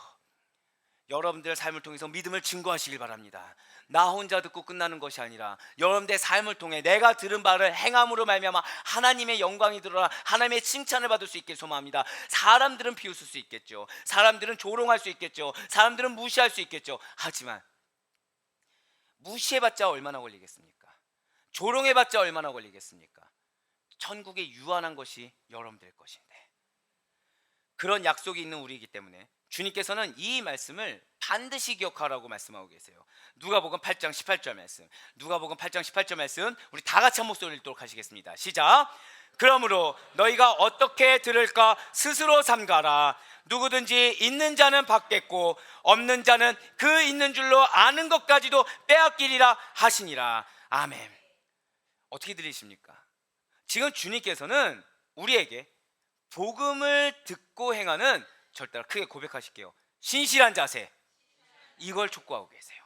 여러분들의 삶을 통해서 믿음을 증거하시길 바랍니다. 나 혼자 듣고 끝나는 것이 아니라 여러분들의 삶을 통해 내가 들은 바를 행함으로 말미암아 하나님의 영광이 드러나 하나님의 칭찬을 받을 수 있길 소망합니다. 사람들은 비웃을 수 있겠죠. 사람들은 조롱할 수 있겠죠. 사람들은 무시할 수 있겠죠. 하지만 무시해봤자 얼마나 걸리겠습니까? 조롱해봤자 얼마나 걸리겠습니까? 천국에 유한한 것이 여러분들의 것인데, 그런 약속이 있는 우리이기 때문에 주님께서는 이 말씀을 반드시 기억하라고 말씀하고 계세요. 누가복음 8장 18절 말씀, 누가복음 8장 18절 말씀 우리 다 같이 한 목소리를 읽도록 하시겠습니다. 시작. 그러므로 너희가 어떻게 들을까 스스로 삼가라. 누구든지 있는 자는 받겠고 없는 자는 그 있는 줄로 아는 것까지도 빼앗기리라 하시니라. 아멘. 어떻게 들리십니까? 지금 주님께서는 우리에게 복음을 듣고 행하는, 절대 크게 고백하실게요, 신실한 자세, 이걸 촉구하고 계세요.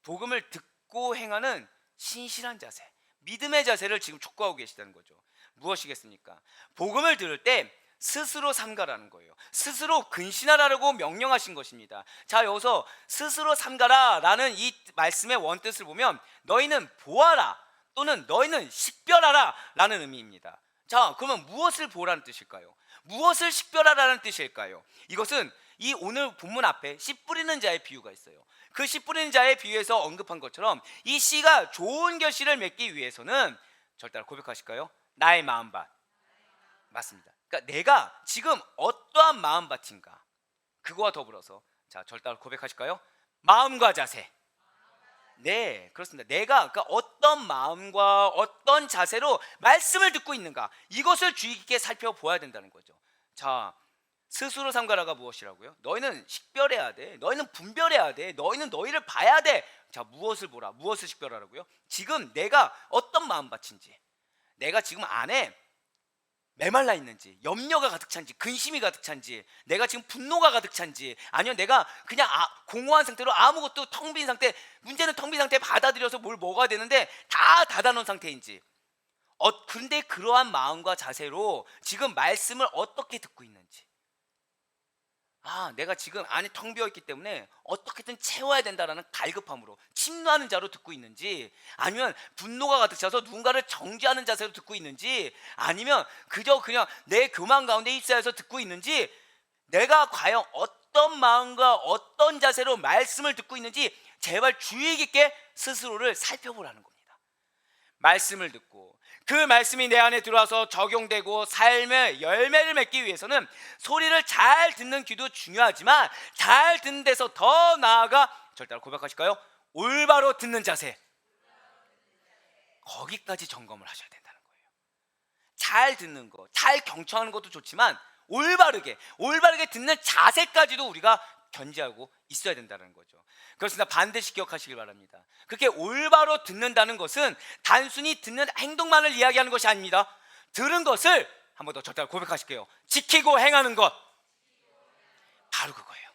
복음을 듣고 행하는 신실한 자세, 믿음의 자세를 지금 촉구하고 계시다는 거죠. 무엇이겠습니까? 복음을 들을 때 스스로 삼가라는 거예요. 스스로 근신하라고 명령하신 것입니다. 자, 여기서 스스로 삼가라라는 이 말씀의 원뜻을 보면 너희는 보아라 또는 너희는 식별하라 라는 의미입니다. 자, 그러면 무엇을 보라는 뜻일까요? 무엇을 식별하라는 뜻일까요? 이것은 이 오늘 본문 앞에 씨 뿌리는 자의 비유가 있어요. 그 씨 뿌리는 자의 비유에서 언급한 것처럼 이 씨가 좋은 결실을 맺기 위해서는 저를 따라 고백하실까요? 나의 마음밭. 맞습니다. 그러니까 내가 지금 어떠한 마음밭인가, 그거와 더불어서 자, 저를 따라 고백하실까요? 마음과 자세. 네, 그렇습니다. 내가 그러니까 어떤 마음과 어떤 자세로 말씀을 듣고 있는가, 이것을 주의 깊게 살펴보아야 된다는 거죠. 자, 스스로 삼가라가 무엇이라고요? 너희는 식별해야 돼. 너희는 분별해야 돼. 너희는 너희를 봐야 돼. 자, 무엇을 보라? 무엇을 식별하라고요? 지금 내가 어떤 마음밭인지, 내가 지금 안에 메말라 있는지, 염려가 가득 찬지, 근심이 가득 찬지, 내가 지금 분노가 가득 찬지, 아니면 내가 그냥 공허한 상태로 아무것도 텅 빈 상태, 문제는 텅 빈 상태에 받아들여서 뭘 먹어야 되는데 다 닫아놓은 상태인지, 근데 그러한 마음과 자세로 지금 말씀을 어떻게 듣고 있는지, 내가 지금 안에 텅 비어있기 때문에 어떻게든 채워야 된다라는 갈급함으로 침노하는 자로 듣고 있는지, 아니면 분노가 가득 차서 누군가를 정죄하는 자세로 듣고 있는지, 아니면 그저 그냥 내 교만 가운데 입사해서 듣고 있는지, 내가 과연 어떤 마음과 어떤 자세로 말씀을 듣고 있는지 제발 주의 깊게 스스로를 살펴보라는 겁니다. 말씀을 듣고 그 말씀이 내 안에 들어와서 적용되고 삶의 열매를 맺기 위해서는 소리를 잘 듣는 귀도 중요하지만, 잘 듣는 데서 더 나아가 절대 고백하실까요? 올바로 듣는 자세, 거기까지 점검을 하셔야 된다는 거예요. 잘 듣는 거, 잘 경청하는 것도 좋지만 올바르게 듣는 자세까지도 우리가 견지하고 있어야 된다는 거죠. 그렇습니다. 반드시 기억하시길 바랍니다. 그렇게 올바로 듣는다는 것은 단순히 듣는 행동만을 이야기하는 것이 아닙니다. 들은 것을 한 번 더 저따라 고백하실게요. 지키고 행하는 것, 바로 그거예요.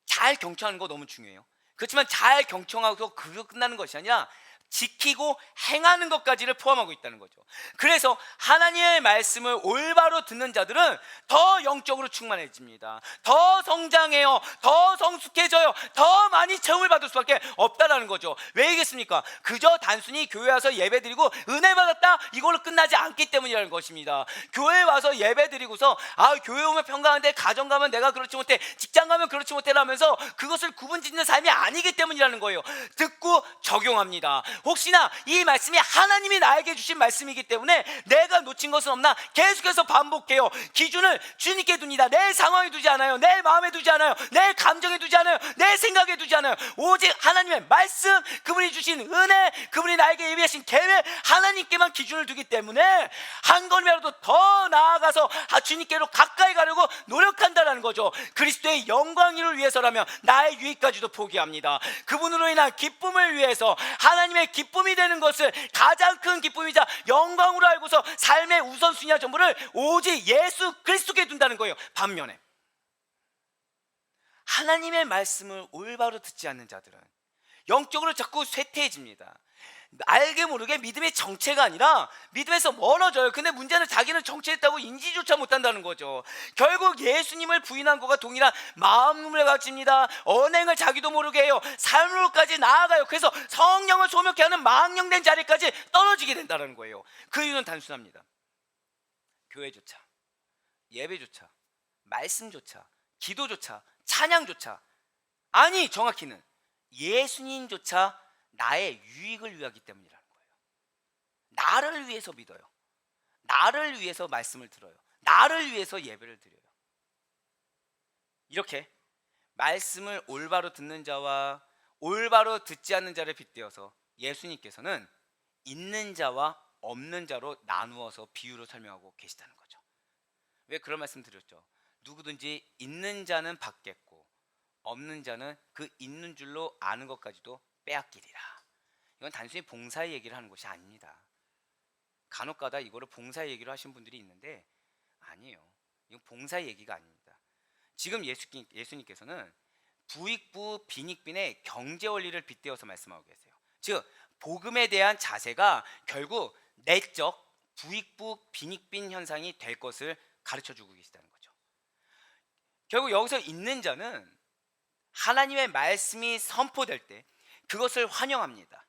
잘 경청하는 거 너무 중요해요. 그렇지만 잘 경청하고 그거 끝나는 것이 아니라 지키고 행하는 것까지를 포함하고 있다는 거죠. 그래서 하나님의 말씀을 올바로 듣는 자들은 더 영적으로 충만해집니다. 더 성장해요. 더 성숙해져요. 더 많이 체험을 받을 수밖에 없다라는 거죠. 왜이겠습니까? 그저 단순히 교회 와서 예배 드리고 은혜 받았다 이걸로 끝나지 않기 때문이라는 것입니다. 교회 와서 예배 드리고서 교회 오면 평강한데 가정 가면 내가 그렇지 못해, 직장 가면 그렇지 못해 라면서 그것을 구분짓는 삶이 아니기 때문이라는 거예요. 듣고 적용합니다. 혹시나 이 말씀이 하나님이 나에게 주신 말씀이기 때문에 내가 놓친 것은 없나 계속해서 반복해요. 기준을 주님께 둡니다. 내 상황에 두지 않아요. 내 마음에 두지 않아요. 내 감정에 두지 않아요. 내 생각에 두지 않아요. 오직 하나님의 말씀, 그분이 주신 은혜, 그분이 나에게 예비하신 계획, 하나님께만 기준을 두기 때문에 한 걸음이라도 더 나아가서 주님께로 가까이 가려고 노력한다는 거죠. 그리스도의 영광을 위해서라면 나의 유익까지도 포기합니다. 그분으로 인한 기쁨을 위해서, 하나님의 기쁨이 되는 것을 가장 큰 기쁨이자 영광으로 알고서 삶의 우선순위와 전부를 오직 예수 그리스도께 둔다는 거예요. 반면에 하나님의 말씀을 올바로 듣지 않는 자들은 영적으로 자꾸 쇠퇴해집니다. 알게 모르게 믿음의 정체가 아니라 믿음에서 멀어져요. 근데 문제는 자기는 정체했다고 인지조차 못한다는 거죠. 결국 예수님을 부인한 것과 동일한 마음을 가집니다. 언행을 자기도 모르게 해요. 삶으로까지 나아가요. 그래서 성령을 소멸케 하는 망령된 자리까지 떨어지게 된다는 거예요. 그 이유는 단순합니다. 교회조차, 예배조차, 말씀조차, 기도조차, 찬양조차, 아니 정확히는 예수님조차 나의 유익을 위하기 때문이라는 거예요. 나를 위해서 믿어요. 나를 위해서 말씀을 들어요. 나를 위해서 예배를 드려요. 이렇게 말씀을 올바로 듣는 자와 올바로 듣지 않는 자를 빗대어서 예수님께서는 있는 자와 없는 자로 나누어서 비유로 설명하고 계시다는 거죠. 왜 그런 말씀 드렸죠? 누구든지 있는 자는 받겠고 없는 자는 그 있는 줄로 아는 것까지도 빼앗기리라. 이건 단순히 봉사의 얘기를 하는 것이 아닙니다. 간혹가다 이거를 봉사의 얘기로 하신 분들이 있는데 아니에요. 이건 봉사의 얘기가 아닙니다. 지금 예수님께서는 부익부 빈익빈의 경제 원리를 빗대어서 말씀하고 계세요. 즉 복음에 대한 자세가 결국 내적, 부익부 빈익빈 현상이 될 것을 가르쳐 주고 계시다는 거죠. 결국 여기서 있는 자는 하나님의 말씀이 선포될 때 그것을 환영합니다.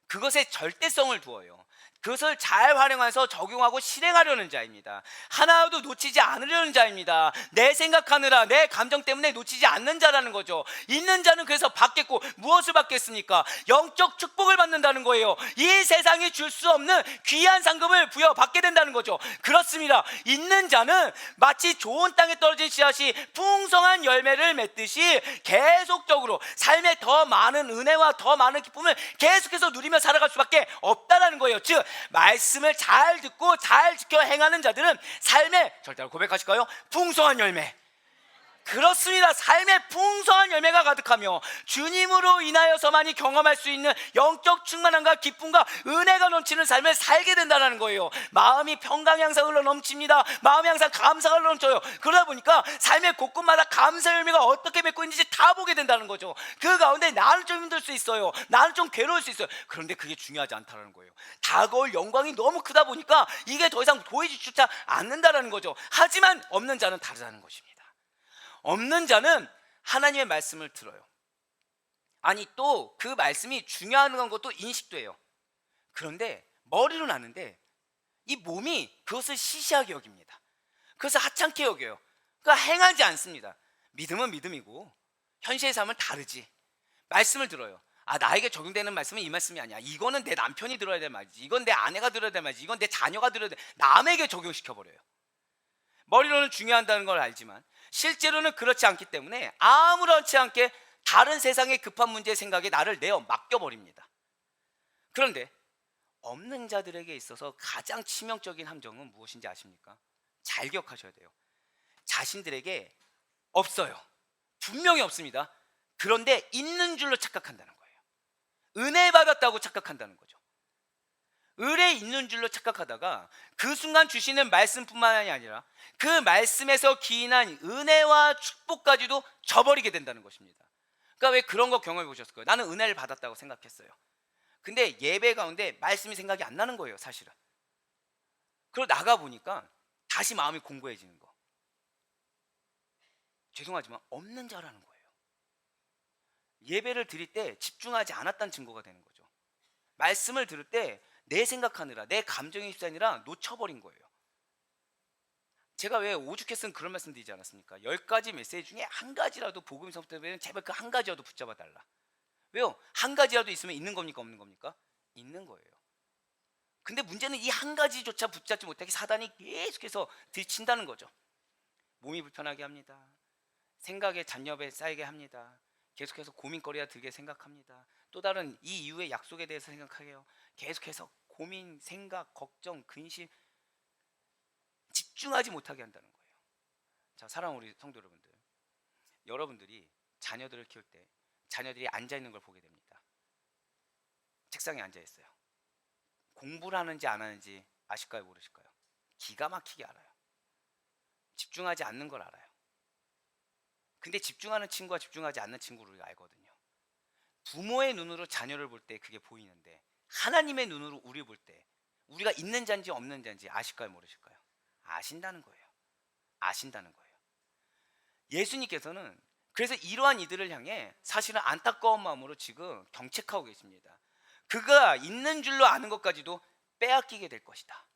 그것에 절대성을 두어요. 그것을 잘 활용해서 적용하고 실행하려는 자입니다. 하나도 놓치지 않으려는 자입니다. 내 생각하느라 내 감정 때문에 놓치지 않는 자라는 거죠. 있는 자는 그래서 받겠고 무엇을 받겠습니까? 영적 축복을 받는다는 거예요. 이 세상이 줄 수 없는 귀한 상급을 부여받게 된다는 거죠. 그렇습니다. 있는 자는 마치 좋은 땅에 떨어진 씨앗이 풍성한 열매를 맺듯이 계속적으로 삶에 더 많은 은혜와 더 많은 기쁨을 계속해서 누리며 살아갈 수밖에 없다는 거예요. 즉 말씀을 잘 듣고 잘 지켜 행하는 자들은 삶에, 절대로 고백하실까요? 풍성한 열매. 그렇습니다. 삶에 풍성한 열매가 가득하며 주님으로 인하여서만이 경험할 수 있는 영적 충만함과 기쁨과 은혜가 넘치는 삶을 살게 된다는 거예요. 마음이 평강이 항상 흘러 넘칩니다. 마음이 항상 감사가 흘러 넘쳐요. 그러다 보니까 삶의 곳곳마다 감사 열매가 어떻게 맺고 있는지 다 보게 된다는 거죠. 그 가운데 나는 좀 힘들 수 있어요. 나는 좀 괴로울 수 있어요. 그런데 그게 중요하지 않다는 거예요. 다가올 영광이 너무 크다 보니까 이게 더 이상 보이지조차 않는다는 거죠. 하지만 없는 자는 다르다는 것입니다. 없는 자는 하나님의 말씀을 들어요. 아니 또 그 말씀이 중요한 것도 인식돼요. 그런데 머리로는 아는데 이 몸이 그것을 시시하게 여깁니다. 그것을 하찮게 여겨요. 그러니까 행하지 않습니다. 믿음은 믿음이고 현실의 삶은 다르지. 말씀을 들어요. 아, 나에게 적용되는 말씀은 이 말씀이 아니야. 이거는 내 남편이 들어야 될 말이지. 이건 내 아내가 들어야 될 말이지. 이건 내 자녀가 들어야 될, 남에게 적용시켜버려요. 머리로는 중요한다는 걸 알지만 실제로는 그렇지 않기 때문에 아무렇지 않게 다른 세상의 급한 문제 생각에 나를 내어 맡겨버립니다. 그런데 없는 자들에게 있어서 가장 치명적인 함정은 무엇인지 아십니까? 잘 기억하셔야 돼요. 자신들에게 없어요. 분명히 없습니다. 그런데 있는 줄로 착각한다는 거예요. 은혜 받았다고 착각한다는 거죠. 은혜 있는 줄로 착각하다가 그 순간 주시는 말씀뿐만이 아니라 그 말씀에서 기인한 은혜와 축복까지도 저버리게 된다는 것입니다. 그러니까 왜 그런 거 경험해 보셨을까요? 나는 은혜를 받았다고 생각했어요. 근데 예배 가운데 말씀이 생각이 안 나는 거예요, 사실은. 그리고 나가 보니까 다시 마음이 공고해지는 거. 죄송하지만 없는 자라는 거예요. 예배를 드릴 때 집중하지 않았다는 증거가 되는 거죠. 말씀을 들을 때 내 생각하느라 내 감정이 휩싸이느라 놓쳐버린 거예요. 제가 왜 오죽했으면 그런 말씀 드리지 않았습니까? 10가지 메시지 중에 한 가지라도 복음이 선포되면 제발 그 한 가지라도 붙잡아 달라. 왜요? 한 가지라도 있으면 있는 겁니까 없는 겁니까? 있는 거예요. 근데 문제는 이 한 가지조차 붙잡지 못하게 사단이 계속해서 들이친다는 거죠. 몸이 불편하게 합니다. 생각에 잔여에 쌓이게 합니다. 계속해서 고민거리가 들게 생각합니다. 또 다른 이 이후의 약속에 대해서 생각하게 해요. 계속해서 고민, 생각, 걱정, 근심, 집중하지 못하게 한다는 거예요. 자, 사랑하는 우리 성도 여러분들, 여러분들이 자녀들을 키울 때 자녀들이 앉아있는 걸 보게 됩니다. 책상에 앉아있어요. 공부를 하는지 안 하는지 아실까요 모르실까요? 기가 막히게 알아요. 집중하지 않는 걸 알아요. 근데 집중하는 친구와 집중하지 않는 친구를 우리가 알거든요. 부모의 눈으로 자녀를 볼 때 그게 보이는데 하나님의 눈으로 우리를 볼 때 우리가 있는 자인지 없는 자인지 아실까요 모르실까요? 아신다는 거예요. 아신다는 거예요. 예수님께서는 그래서 이러한 이들을 향해 사실은 안타까운 마음으로 지금 경책하고 계십니다. 그가 있는 줄로 아는 것까지도 빼앗기게 될 것이다.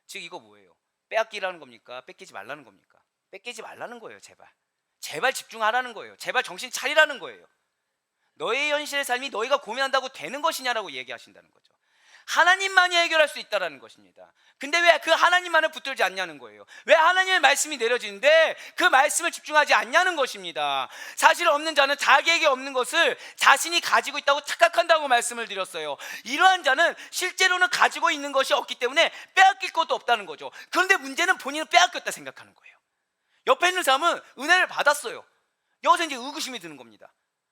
즉 이거 뭐예요? 빼앗기라는 겁니까? 뺏기지 말라는 겁니까? 뺏기지 말라는 거예요. 제발 집중하라는 거예요. 제발 정신 차리라는 거예요. 너의 현실의 삶이 너희가 고민한다고 되는 것이냐라고 얘기하신다는 거죠. 하나님만이 해결할 수 있다는 것입니다. 근데 왜 그 하나님만을 붙들지 않냐는 거예요. 왜 하나님의 말씀이 내려지는데 그 말씀을 집중하지 않냐는 것입니다. 사실 없는 자는 자기에게 없는 것을 자신이 가지고 있다고 착각한다고 말씀을 드렸어요. 이러한 자는 실제로는 가지고 있는 것이 없기 때문에 빼앗길 것도 없다는 거죠. 그런데 문제는 본인은 빼앗겼다 생각하는 거예요. 옆에 있는 사람은 은혜를 받았어요. 여기서 이제 의구심이 드는 겁니다.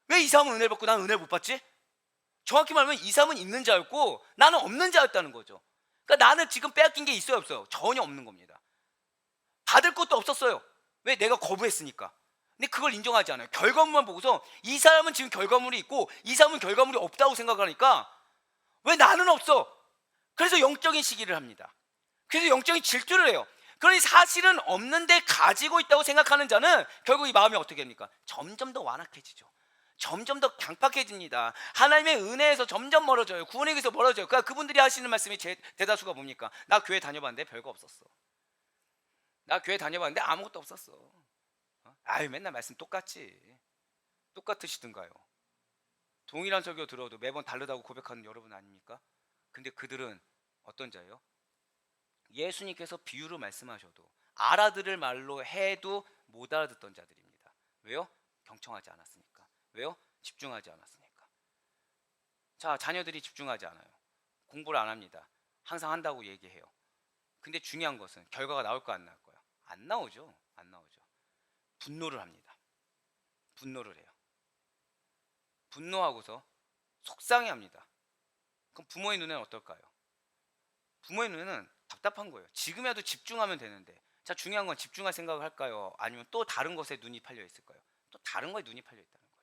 왜 이 사람은 은혜를 받고 나는 은혜를 못 받지? 정확히 말하면 이 사람은 있는 자였고 나는 없는 자였다는 거죠. 그러니까 나는 지금 빼앗긴 게 있어요 없어요? 전혀 없는 겁니다. 받을 것도 없었어요. 왜? 내가 거부했으니까. 근데 그걸 인정하지 않아요. 결과물만 보고서 이 사람은 지금 결과물이 있고 이 사람은 결과물이 없다고 생각하니까 왜 나는 없어? 그래서 영적인 시기를 합니다. 그래서 영적인 질투를 해요. 그러니 사실은 없는데 가지고 있다고 생각하는 자는 결국 이 마음이 어떻게 됩니까? 점점 더 완악해지죠. 점점 더 강팍해집니다. 하나님의 은혜에서 점점 멀어져요. 구원에 의해서 멀어져요. 그러니까 그분들이 하시는 말씀이 대다수가 뭡니까? 나 교회 다녀봤는데 별거 없었어. 나 교회 다녀봤는데 아무것도 없었어. 아유, 맨날 말씀 똑같지. 똑같으시든가요. 동일한 설교 들어도 매번 다르다고 고백하는 여러분 아닙니까? 근데 그들은 어떤 자예요? 예수님께서 비유로 말씀하셔도 알아들을 말로 해도 못 알아듣던 자들입니다. 왜요? 경청하지 않았으니까. 왜요? 집중하지 않았으니까. 자, 자녀들이 집중하지 않아요. 공부를 안 합니다. 항상 한다고 얘기해요. 근데 중요한 것은 결과가 나올까 안 나올 거야? 안 나오죠. 안 나오죠. 분노를 합니다. 분노를 해요. 분노하고서 속상해합니다. 그럼 부모의 눈에는 어떨까요? 부모의 눈에는 답답한 거예요. 지금이라도 집중하면 되는데. 자, 중요한 건 집중할 생각을 할까요? 아니면 또 다른 것에 눈이 팔려 있을까요? 또 다른 거에 눈이 팔려 있다는 거예요.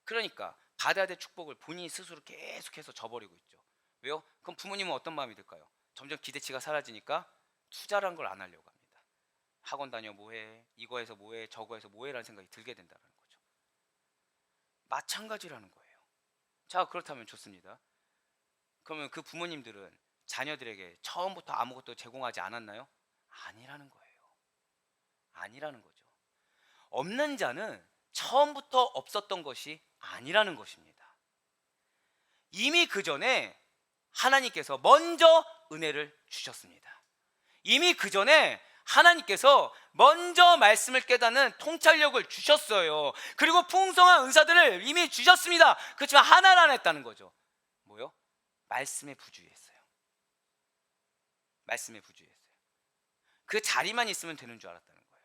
그러니까 받아야 될 축복을 본인이 스스로 계속해서 저버리고 있죠. 왜요? 그럼 부모님은 어떤 마음이 들까요? 점점 기대치가 사라지니까 투자란 걸 안 하려고 합니다. 학원 다녀 뭐해? 이거 해서 뭐해? 저거 해서 뭐해라는 생각이 들게 된다는 거죠. 마찬가지라는 거예요. 자, 그렇다면 좋습니다. 그러면 그 부모님들은 자녀들에게 처음부터 아무것도 제공하지 않았나요? 아니라는 거예요. 아니라는 거죠. 없는 자는 처음부터 없었던 것이 아니라는 것입니다. 이미 그 전에 하나님께서 먼저 은혜를 주셨습니다. 이미 그 전에 하나님께서 먼저 말씀을 깨닫는 통찰력을 주셨어요. 그리고 풍성한 은사들을 이미 주셨습니다. 그렇지만 하나를 안 했다는 거죠. 뭐요? 말씀에 부주의했어요. 말씀에 부주의했어요. 그 자리만 있으면 되는 줄 알았다는 거예요.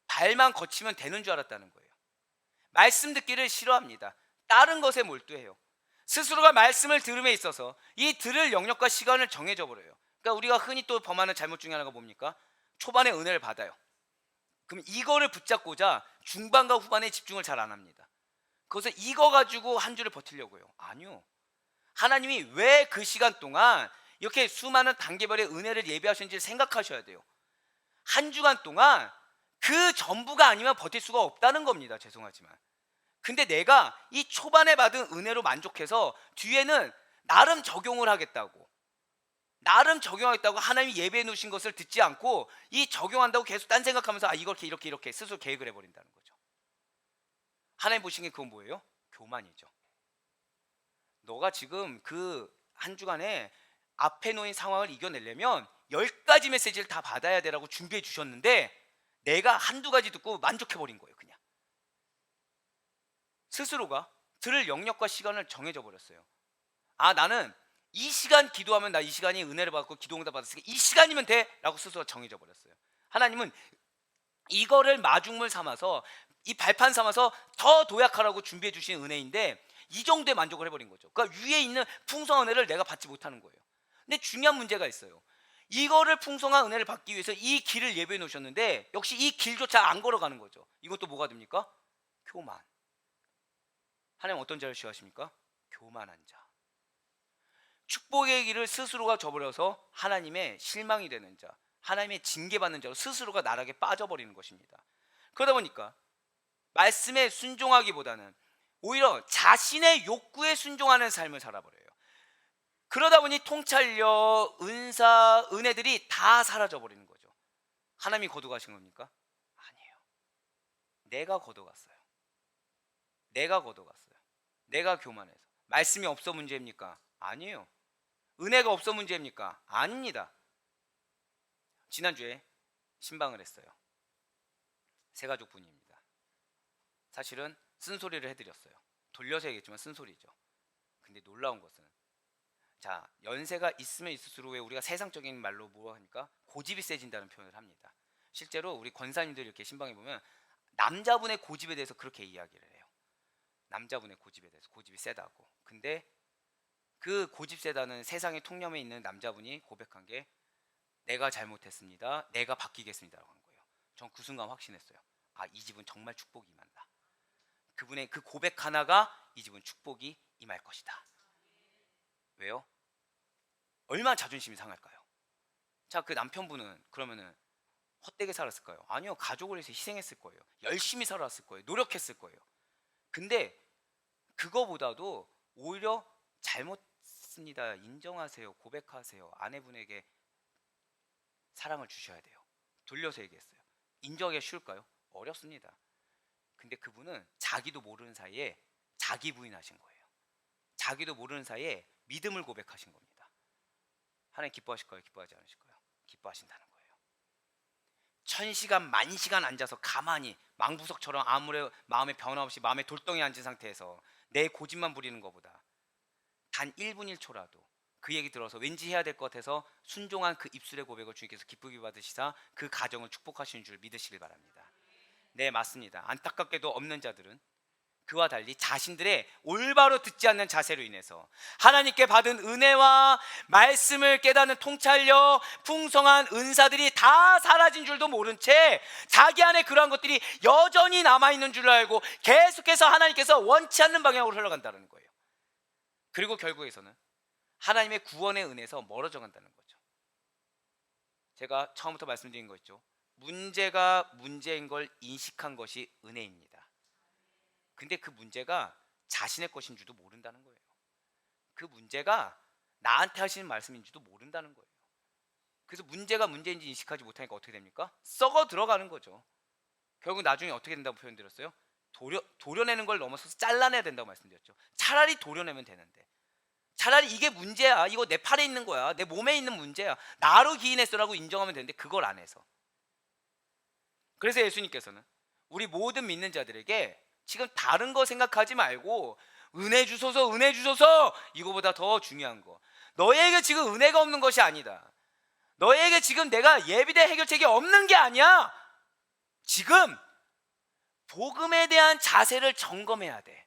발만 거치면 되는 줄 알았다는 거예요. 말씀 듣기를 싫어합니다. 다른 것에 몰두해요. 스스로가 말씀을 들음에 있어서 이 들을 영역과 시간을 정해져 버려요. 그러니까 우리가 흔히 또 범하는 잘못 중에 하나가 뭡니까? 초반에 은혜를 받아요. 그럼 이거를 붙잡고자 중반과 후반에 집중을 잘 안 합니다. 그것을 이거 가지고 한 주를 버티려고요. 아니요. 하나님이 왜 그 시간 동안 이렇게 수많은 단계별의 은혜를 예비하셨는지 생각하셔야 돼요. 한 주간 동안 그 전부가 아니면 버틸 수가 없다는 겁니다. 죄송하지만. 근데 내가 이 초반에 받은 은혜로 만족해서 뒤에는 나름 적용을 하겠다고 하나님이 예배해 놓으신 것을 듣지 않고 이 적용한다고 계속 딴 생각하면서 이걸 이렇게 스스로 계획을 해버린다는 거죠. 하나님 보시기엔 그건 뭐예요? 교만이죠. 너가 지금 그 한 주간에 앞에 놓인 상황을 이겨내려면 10가지 메시지를 다 받아야 되라고 준비해 주셨는데 내가 한두 가지 듣고 만족해버린 거예요. 그냥 스스로가 들을 영역과 시간을 정해져 버렸어요. 나는 이 시간 기도하면 나 이 시간이 은혜를 받고 기도응답 받았으니까 이 시간이면 돼 라고 스스로 정해져 버렸어요. 하나님은 이거를 마중물 삼아서 이 발판 삼아서 더 도약하라고 준비해 주신 은혜인데 이 정도에 만족을 해버린 거죠. 그러니까 위에 있는 풍성한 은혜를 내가 받지 못하는 거예요. 근데 중요한 문제가 있어요. 이거를 풍성한 은혜를 받기 위해서 이 길을 예배해 놓으셨는데 역시 이 길조차 안 걸어가는 거죠. 이것도 뭐가 됩니까? 교만. 하나님 어떤 자를 싫어하십니까? 교만한 자. 축복의 길을 스스로가 저버려서 하나님의 실망이 되는 자, 하나님의 징계받는 자로 스스로가 나락에 빠져버리는 것입니다. 그러다 보니까 말씀에 순종하기보다는 오히려 자신의 욕구에 순종하는 삶을 살아버려요. 그러다 보니 통찰력, 은사, 은혜들이 다 사라져버리는 거죠. 하나님이 거둬가신 겁니까? 아니에요. 내가 거둬갔어요. 내가 거둬갔어요. 내가 교만해서. 말씀이 없어 문제입니까? 아니에요. 은혜가 없어 문제입니까? 아닙니다. 지난주에 신방을 했어요. 새가족 분입니다. 사실은 쓴소리를 해드렸어요. 돌려서 얘기했지만 쓴소리죠. 근데 놀라운 것은 자, 연세가 있으면 있을수록 왜 우리가 세상적인 말로 뭐 하니까 고집이 세진다는 표현을 합니다. 실제로 우리 권사님들 이렇게 신방에 보면 남자분의 고집에 대해서 그렇게 이야기를 해요. 남자분의 고집에 대해서 고집이 세다고. 근데 그 고집 세다는 세상의 통념에 있는 남자분이 고백한 게 내가 잘못했습니다. 내가 바뀌겠습니다라고 한 거예요. 전 그 순간 확신했어요. 이 집은 정말 축복이 임한다. 그분의 그 고백 하나가 이 집은 축복이 임할 것이다. 왜요? 얼마나 자존심이 상할까요? 자, 그 남편분은 그러면은 헛되게 살았을까요? 아니요. 가족을 위해서 희생했을 거예요. 열심히 살았을 거예요. 노력했을 거예요. 근데 그거보다도 오히려 잘못했습니다, 인정하세요, 고백하세요, 아내분에게 사랑을 주셔야 돼요. 돌려서 얘기했어요. 인정하기가 쉬울까요? 어렵습니다. 근데 그분은 자기도 모르는 사이에 자기 부인하신 거예요. 자기도 모르는 사이에 믿음을 고백하신 겁니다. 하나님 기뻐하실까요? 기뻐하지 않으실까요? 기뻐하신다는 거예요. 1000시간 만시간 앉아서 가만히 망부석처럼 아무런 마음의 변화 없이 마음의 돌덩이에 앉은 상태에서 내 고집만 부리는 것보다 단 1분 1초라도 그 얘기 들어서 왠지 해야 될 것 같아서 순종한 그 입술의 고백을 주님께서 기쁘게 받으시사 그 가정을 축복하시는 줄 믿으시길 바랍니다. 네, 맞습니다. 안타깝게도 없는 자들은 그와 달리 자신들의 올바로 듣지 않는 자세로 인해서 하나님께 받은 은혜와 말씀을 깨닫는 통찰력, 풍성한 은사들이 다 사라진 줄도 모른 채 자기 안에 그러한 것들이 여전히 남아있는 줄 알고 계속해서 하나님께서 원치 않는 방향으로 흘러간다는 거예요. 그리고 결국에서는 하나님의 구원의 은혜에서 멀어져 간다는 거죠. 제가 처음부터 말씀드린 거 있죠. 문제가 문제인 걸 인식한 것이 은혜입니다. 근데 그 문제가 자신의 것인 줄도 모른다는 거예요. 그 문제가 나한테 하시는 말씀인지도 모른다는 거예요. 그래서 문제가 문제인지 인식하지 못하니까 어떻게 됩니까? 썩어 들어가는 거죠. 결국 나중에 어떻게 된다고 표현드렸어요? 도려내는 걸 넘어서서 잘라내야 된다고 말씀드렸죠. 차라리 도려내면 되는데, 차라리 이게 문제야, 이거 내 팔에 있는 거야, 내 몸에 있는 문제야, 나로 기인했어라고 인정하면 되는데 그걸 안 해서. 그래서 예수님께서는 우리 모든 믿는 자들에게 지금 다른 거 생각하지 말고 은혜 주소서, 은혜 주소서, 이거보다 더 중요한 거, 너희에게 지금 은혜가 없는 것이 아니다, 너희에게 지금 내가 예비된 해결책이 없는 게 아니야, 지금 복음에 대한 자세를 점검해야 돼,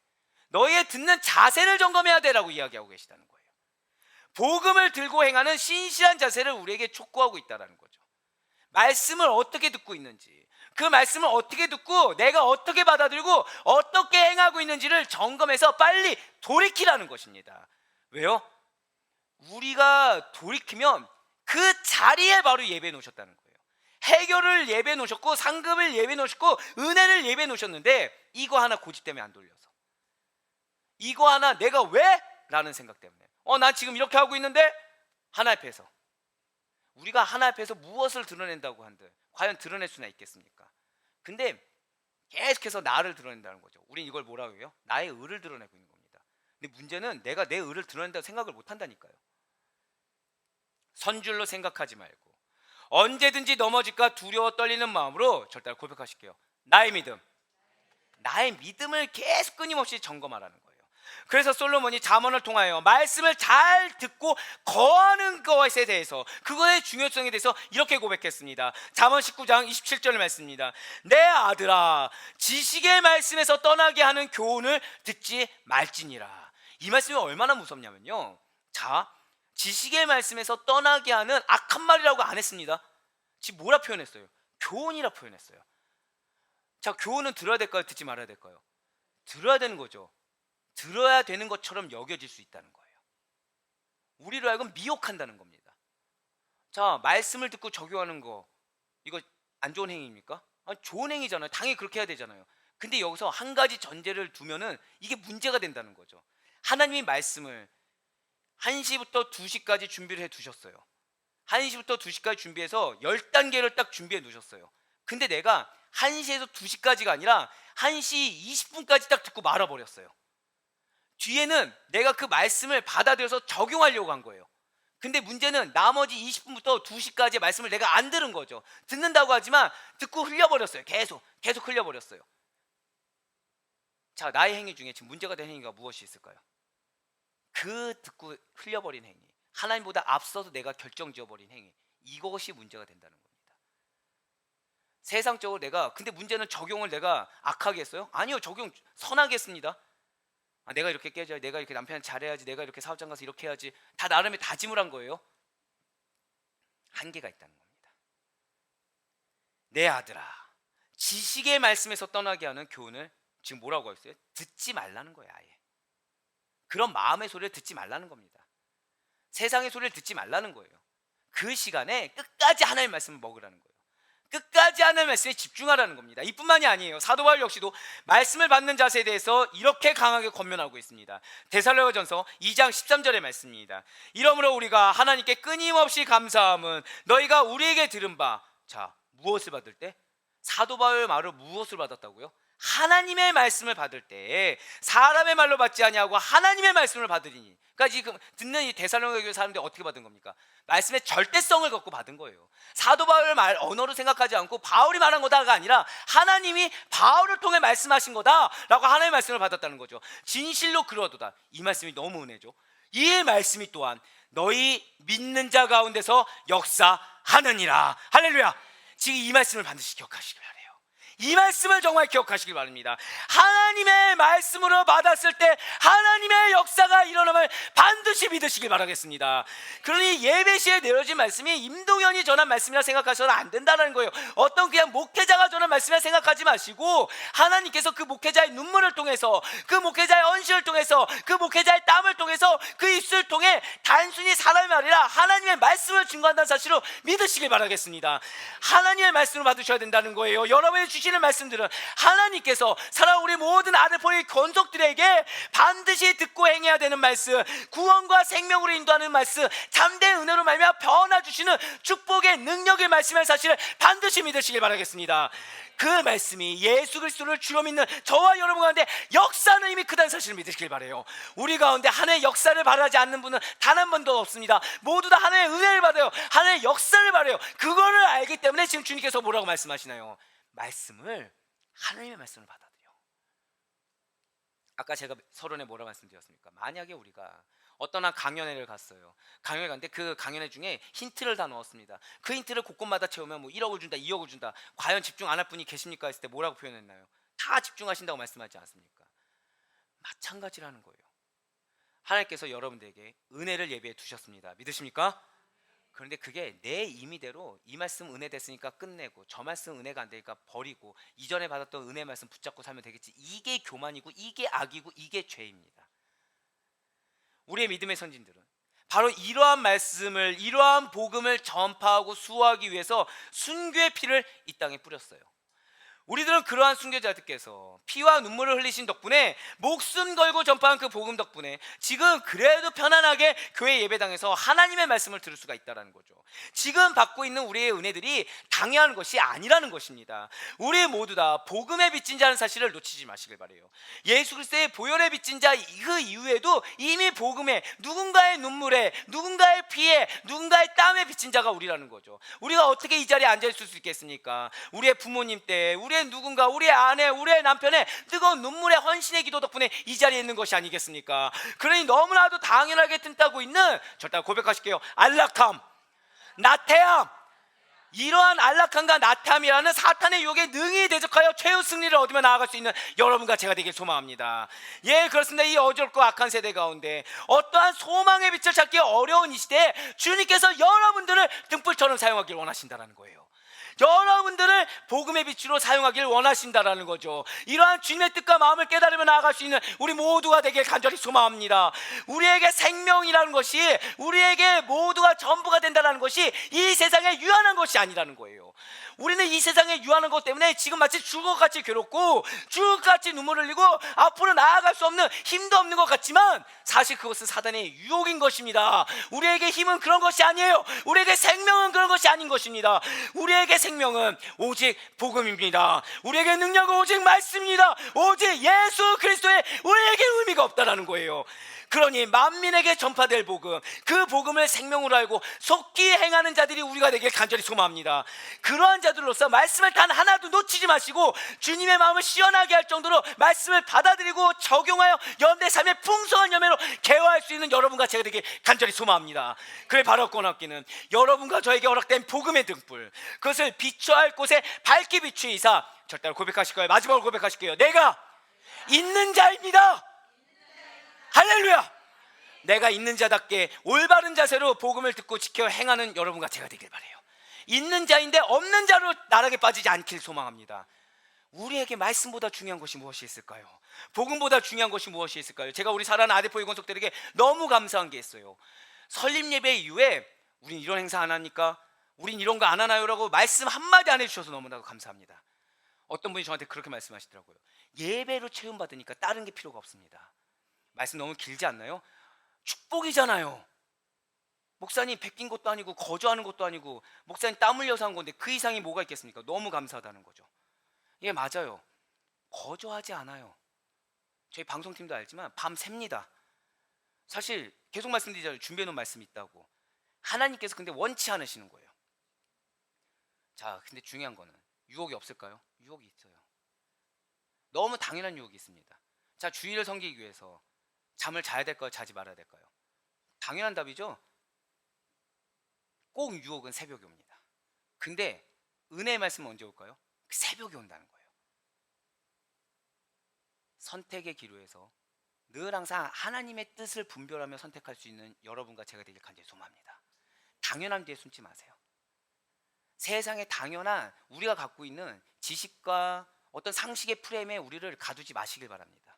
너희의 듣는 자세를 점검해야 돼라고 이야기하고 계시다는 거예요. 복음을 들고 행하는 신실한 자세를 우리에게 촉구하고 있다는 거죠. 말씀을 어떻게 듣고 있는지, 그 말씀을 어떻게 듣고 내가 어떻게 받아들이고 어떻게 행하고 있는지를 점검해서 빨리 돌이키라는 것입니다. 왜요? 우리가 돌이키면 그 자리에 바로 예배해 놓으셨다는 거예요. 해결을 예배해 놓으셨고 상급을 예배해 놓으셨고 은혜를 예배해 놓으셨는데 이거 하나 고집 때문에 안 돌려서, 이거 하나 내가 왜? 라는 생각 때문에 난 지금 이렇게 하고 있는데, 하나 앞에서 우리가 하나 앞에서 무엇을 드러낸다고 한들 과연 드러낼 수나 있겠습니까? 근데 계속해서 나를 드러낸다는 거죠. 우린 이걸 뭐라고 해요? 나의 의를 드러내고 있는 겁니다. 근데 문제는 내가 내 의를 드러낸다고 생각을 못 한다니까요. 선줄로 생각하지 말고 언제든지 넘어질까 두려워 떨리는 마음으로 절대 고백하실게요. 나의 믿음, 나의 믿음을 계속 끊임없이 점검하라는 거예요. 그래서 솔로몬이 잠언을 통하여 말씀을 잘 듣고 거하는 것에 대해서, 그거의 중요성에 대해서 이렇게 고백했습니다. 잠언 19장 27절 말씀입니다. 내 아들아, 지식의 말씀에서 떠나게 하는 교훈을 듣지 말지니라. 이 말씀이 얼마나 무섭냐면요, 자, 지식의 말씀에서 떠나게 하는 악한 말이라고 안 했습니다. 지금 뭐라 표현했어요? 교훈이라 표현했어요. 자, 교훈은 들어야 될까요? 듣지 말아야 될까요? 들어야 되는 거죠. 들어야 되는 것처럼 여겨질 수 있다는 거예요. 우리로 하여금 미혹한다는 겁니다. 자, 말씀을 듣고 적용하는 거, 이거 안 좋은 행위입니까? 좋은 행위잖아요. 당연히 그렇게 해야 되잖아요. 근데 여기서 한 가지 전제를 두면은 이게 문제가 된다는 거죠. 하나님의 말씀을 1시부터 2시까지 준비를 해 두셨어요. 1시부터 2시까지 준비해서 10단계를 딱 준비해 놓으셨어요. 근데 내가 1시에서 2시까지가 아니라 1시 20분까지 딱 듣고 말아버렸어요. 뒤에는 내가 그 말씀을 받아들여서 적용하려고 한 거예요. 근데 문제는 나머지 20분부터 2시까지의 말씀을 내가 안 들은 거죠. 듣는다고 하지만 듣고 흘려버렸어요. 계속 흘려버렸어요. 자, 나의 행위 중에 지금 문제가 된 행위가 무엇이 있을까요? 그 듣고 흘려버린 행위, 하나님보다 앞서서 내가 결정지어버린 행위, 이것이 문제가 된다는 겁니다. 세상적으로 근데 문제는 적용을 내가 악하게 했어요? 아니요, 적용 선하게 했습니다. 내가 이렇게 깨져야, 내가 이렇게 남편한테 잘해야지, 내가 이렇게 사업장 가서 이렇게 해야지, 다 나름의 다짐을 한 거예요. 한계가 있다는 겁니다. 내 아들아, 지식의 말씀에서 떠나게 하는 교훈을 지금 뭐라고 했어요? 듣지 말라는 거예요. 아예 그런 마음의 소리를 듣지 말라는 겁니다. 세상의 소리를 듣지 말라는 거예요. 그 시간에 끝까지 하나님의 말씀을 먹으라는 거예요. 끝까지 하나님의 말씀에 집중하라는 겁니다. 이뿐만이 아니에요. 사도 바울 역시도 말씀을 받는 자세에 대해서 이렇게 강하게 권면하고 있습니다. 데살로니가전서 2장 13절의 말씀입니다. 이러므로 우리가 하나님께 끊임없이 감사함은 너희가 우리에게 들은 바, 자, 무엇을 받을 때? 사도 바울의 말로 무엇을 받았다고요? 하나님의 말씀을 받을 때 사람의 말로 받지 아니하고 하나님의 말씀을 받으리니. 그러니까 지금 듣는 이 데살로니가 교회 사람들이 어떻게 받은 겁니까? 말씀의 절대성을 갖고 받은 거예요. 사도 바울의 말 언어로 생각하지 않고 바울이 말한 거다가 아니라 하나님이 바울을 통해 말씀하신 거다라고 하나님의 말씀을 받았다는 거죠. 진실로 그러도다. 이 말씀이 너무 은혜죠. 이 말씀이 또한 너희 믿는 자 가운데서 역사하느니라. 할렐루야. 지금 이 말씀을 반드시 기억하시길 바랍니다. 이 말씀을 정말 기억하시길 바랍니다. 하나님의 말씀으로 받았을 때 하나님의 역사가 일어남을 반드시 믿으시길 바라겠습니다. 그러니 예배 시에 내려진 말씀이 임동현이 전한 말씀이라 생각하셔도 안 된다는 거예요. 어떤 그냥 목회자가 전한 말씀이라 생각하지 마시고 하나님께서 그 목회자의 눈물을 통해서, 그 목회자의 언시를 통해서, 그 목회자의 땀을 통해서, 그 입술을 통해 단순히 사람의 말이라 하나님의 말씀을 증거한다는 사실을 믿으시길 바라겠습니다. 하나님의 말씀을 받으셔야 된다는 거예요. 여러분이 주시는 말씀들은 하나님께서 사랑 우리 모든 아들포의 권속들에게 반드시 듣고 행해야 되는 말씀, 구원과 생명으로 인도하는 말씀, 참된 은혜로 말미암아 변화 주시는 축복의 능력의 말씀의 사실을 반드시 믿으시길 바라겠습니다. 그 말씀이 예수 그리스도를 주로 믿는 저와 여러분 가운데 역사는 이미 크다는 사실을 믿으시길 바라요. 우리 가운데 하나님의 역사를 바라지 않는 분은 단 한 번도 없습니다. 모두 다 하나님의 은혜를 받아요. 하나님의 역사를 바라요. 그거를 알기 때문에 지금 주님께서 뭐라고 말씀하시나요? 말씀을, 하나님의 말씀을 받아들여. 아까 제가 서론에 뭐라고 말씀드렸습니까? 만약에 우리가 어떤 한 강연회를 갔어요. 강연회 갔는데 그 강연회 중에 힌트를 다 넣었습니다. 그 힌트를 곳곳마다 채우면 뭐 1억을 준다, 2억을 준다. 과연 집중 안 할 분이 계십니까? 했을 때 뭐라고 표현했나요? 다 집중하신다고 말씀하지 않습니까? 마찬가지라는 거예요. 하나님께서 여러분들에게 은혜를 예비해 두셨습니다. 믿으십니까? 그런데 그게 내 임의대로 이 말씀 은혜 됐으니까 끝내고 저 말씀 은혜가 안 되니까 버리고 이전에 받았던 은혜 말씀 붙잡고 살면 되겠지. 이게 교만이고 이게 악이고 이게 죄입니다. 우리의 믿음의 선진들은 바로 이러한 말씀을, 이러한 복음을 전파하고 수호하기 위해서 순교의 피를 이 땅에 뿌렸어요. 우리들은 그러한 순교자들께서 피와 눈물을 흘리신 덕분에, 목숨 걸고 전파한 그 복음 덕분에 지금 그래도 편안하게 교회 예배당에서 하나님의 말씀을 들을 수가 있다는 거죠. 지금 받고 있는 우리의 은혜들이 당연한 것이 아니라는 것입니다. 우리 모두 다 복음에 빚진 자는 사실을 놓치지 마시길 바라요. 예수 그리스도의 보혈에 빚진 자 그 이후에도 이미 복음에, 누군가의 눈물에, 누군가의 피에, 누군가의 땀에 빚진 자가 우리라는 거죠. 우리가 어떻게 이 자리에 앉아 있을 수 있겠습니까? 우리의 부모님 때, 우리의 누군가, 우리의 아내, 우리의 남편의 뜨거운 눈물의 헌신의 기도 덕분에 이 자리에 있는 것이 아니겠습니까? 그러니 너무나도 당연하게 틈타고 있는, 절대 고백하실게요, 안락함, 나태함, 이러한 안락함과 나태함이라는 사탄의 유혹에 능히 대적하여 최후 승리를 얻으며 나아갈 수 있는 여러분과 제가 되길 소망합니다. 예, 그렇습니다. 이 어렵고 악한 세대 가운데 어떠한 소망의 빛을 찾기 어려운 이 시대에 주님께서 여러분들을 등불처럼 사용하길 원하신다는 거예요. 여러분들을 복음의 빛으로 사용하길 원하신다라는 거죠. 이러한 주님의 뜻과 마음을 깨달으며 나아갈 수 있는 우리 모두가 되길 간절히 소망합니다. 우리에게 생명이라는 것이, 우리에게 모두가 전부가 된다는 것이 이 세상에 유한한 것이 아니라는 거예요. 우리는 이 세상에 유한한 것 때문에 지금 마치 죽을 것 같이 괴롭고 죽을 것 같이 눈물을 흘리고 앞으로 나아갈 수 없는, 힘도 없는 것 같지만 사실 그것은 사단의 유혹인 것입니다. 우리에게 힘은 그런 것이 아니에요. 우리에게 생명은 그런 것이 아닌 것입니다. 우리에게 생명은 오직 복음입니다. 우리에게 능력은 오직 말씀입니다. 오직 예수 그리스도의 우리에게 의미가 없다라는 거예요. 그러니 만민에게 전파될 복음, 그 복음을 생명으로 알고 속기 행하는 자들이 우리가 되길 간절히 소망합니다. 그러한 자들로서 말씀을 단 하나도 놓치지 마시고 주님의 마음을 시원하게 할 정도로 말씀을 받아들이고 적용하여 여러분의 삶의 풍성한 열매로 개화할 수 있는 여러분과 제가 되길 간절히 소망합니다. 그래 바로 권합기는 여러분과 저에게 허락된 복음의 등불, 그것을 비추할 곳에 밝게 비추이사, 절대로 고백하실 거예요. 마지막으로 고백하실게요. 내가 있는 자입니다. 할렐루야. 내가 있는 자답게 올바른 자세로 복음을 듣고 지켜 행하는 여러분과 제가 되길 바라요. 있는 자인데 없는 자로 나락에 빠지지 않길 소망합니다. 우리에게 말씀보다 중요한 것이 무엇이 있을까요? 복음보다 중요한 것이 무엇이 있을까요? 제가 우리 사랑하는 아데포 권속들에게 너무 감사한 게 있어요. 설립 예배 이후에 우린 이런 행사 안 합니까? 우린 이런 거 안 하나요? 라고 말씀 한마디 안 해주셔서 너무나도 감사합니다. 어떤 분이 저한테 그렇게 말씀하시더라고요. 예배로 체험받으니까 다른 게 필요가 없습니다. 말씀 너무 길지 않나요? 축복이잖아요. 목사님 베낀 것도 아니고 거저하는 것도 아니고 목사님 땀 흘려서 한 건데 그 이상이 뭐가 있겠습니까? 너무 감사하다는 거죠. 예, 맞아요. 거저하지 않아요. 저희 방송팀도 알지만 밤 셉니다. 사실 계속 말씀드리잖아요. 준비해 놓은 말씀이 있다고. 하나님께서 근데 원치 않으시는 거예요. 자, 근데 중요한 거는 유혹이 없을까요? 유혹이 있어요. 너무 당연한 유혹이 있습니다. 자, 주일을 섬기기 위해서 잠을 자야 될까요? 자지 말아야 될까요? 당연한 답이죠. 꼭 유혹은 새벽에 옵니다. 근데 은혜의 말씀은 언제 올까요? 새벽에 온다는 거예요. 선택의 기로에서 늘 항상 하나님의 뜻을 분별하며 선택할 수 있는 여러분과 제가 되길 간절히 소망합니다. 당연함 뒤에 숨지 마세요. 세상에 당연한 우리가 갖고 있는 지식과 어떤 상식의 프레임에 우리를 가두지 마시길 바랍니다.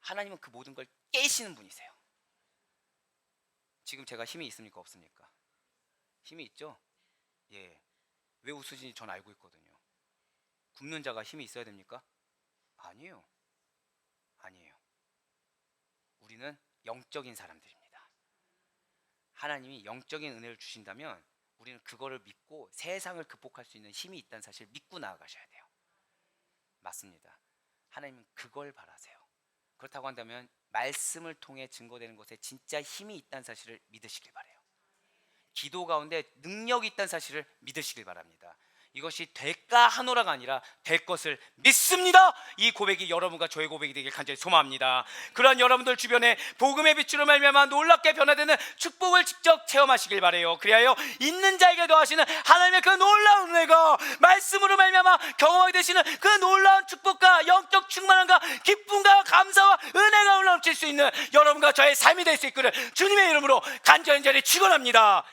하나님은 그 모든 걸 깨시는 분이세요. 지금 제가 힘이 있습니까? 없습니까? 힘이 있죠? 예. 왜 웃으시는지 전 알고 있거든요. 굶는 자가 힘이 있어야 됩니까? 아니에요. 아니에요. 우리는 영적인 사람들입니다. 하나님이 영적인 은혜를 주신다면 우리는 그거를 믿고 세상을 극복할 수 있는 힘이 있다는 사실을 믿고 나아가셔야 돼요. 맞습니다. 하나님은 그걸 바라세요. 그렇다고 한다면 말씀을 통해 증거되는 것에 진짜 힘이 있다는 사실을 믿으시길 바라요. 기도 가운데 능력이 있다는 사실을 믿으시길 바랍니다. 이것이 될까 하노라가 아니라 될 것을 믿습니다. 이 고백이 여러분과 저의 고백이 되길 간절히 소망합니다. 그러한 여러분들 주변에 복음의 빛으로 말미암아 놀랍게 변화되는 축복을 직접 체험하시길 바라요. 그리하여 있는 자에게 더하시는 하나님의 그 놀라운 은혜가 말씀으로 말미암아 경험하게 되시는 그 놀라운 축복과 영적 충만함과 기쁨과 감사와 은혜가 흘러넘칠 수 있는 여러분과 저의 삶이 될 수 있기를 주님의 이름으로 간절히 축원합니다.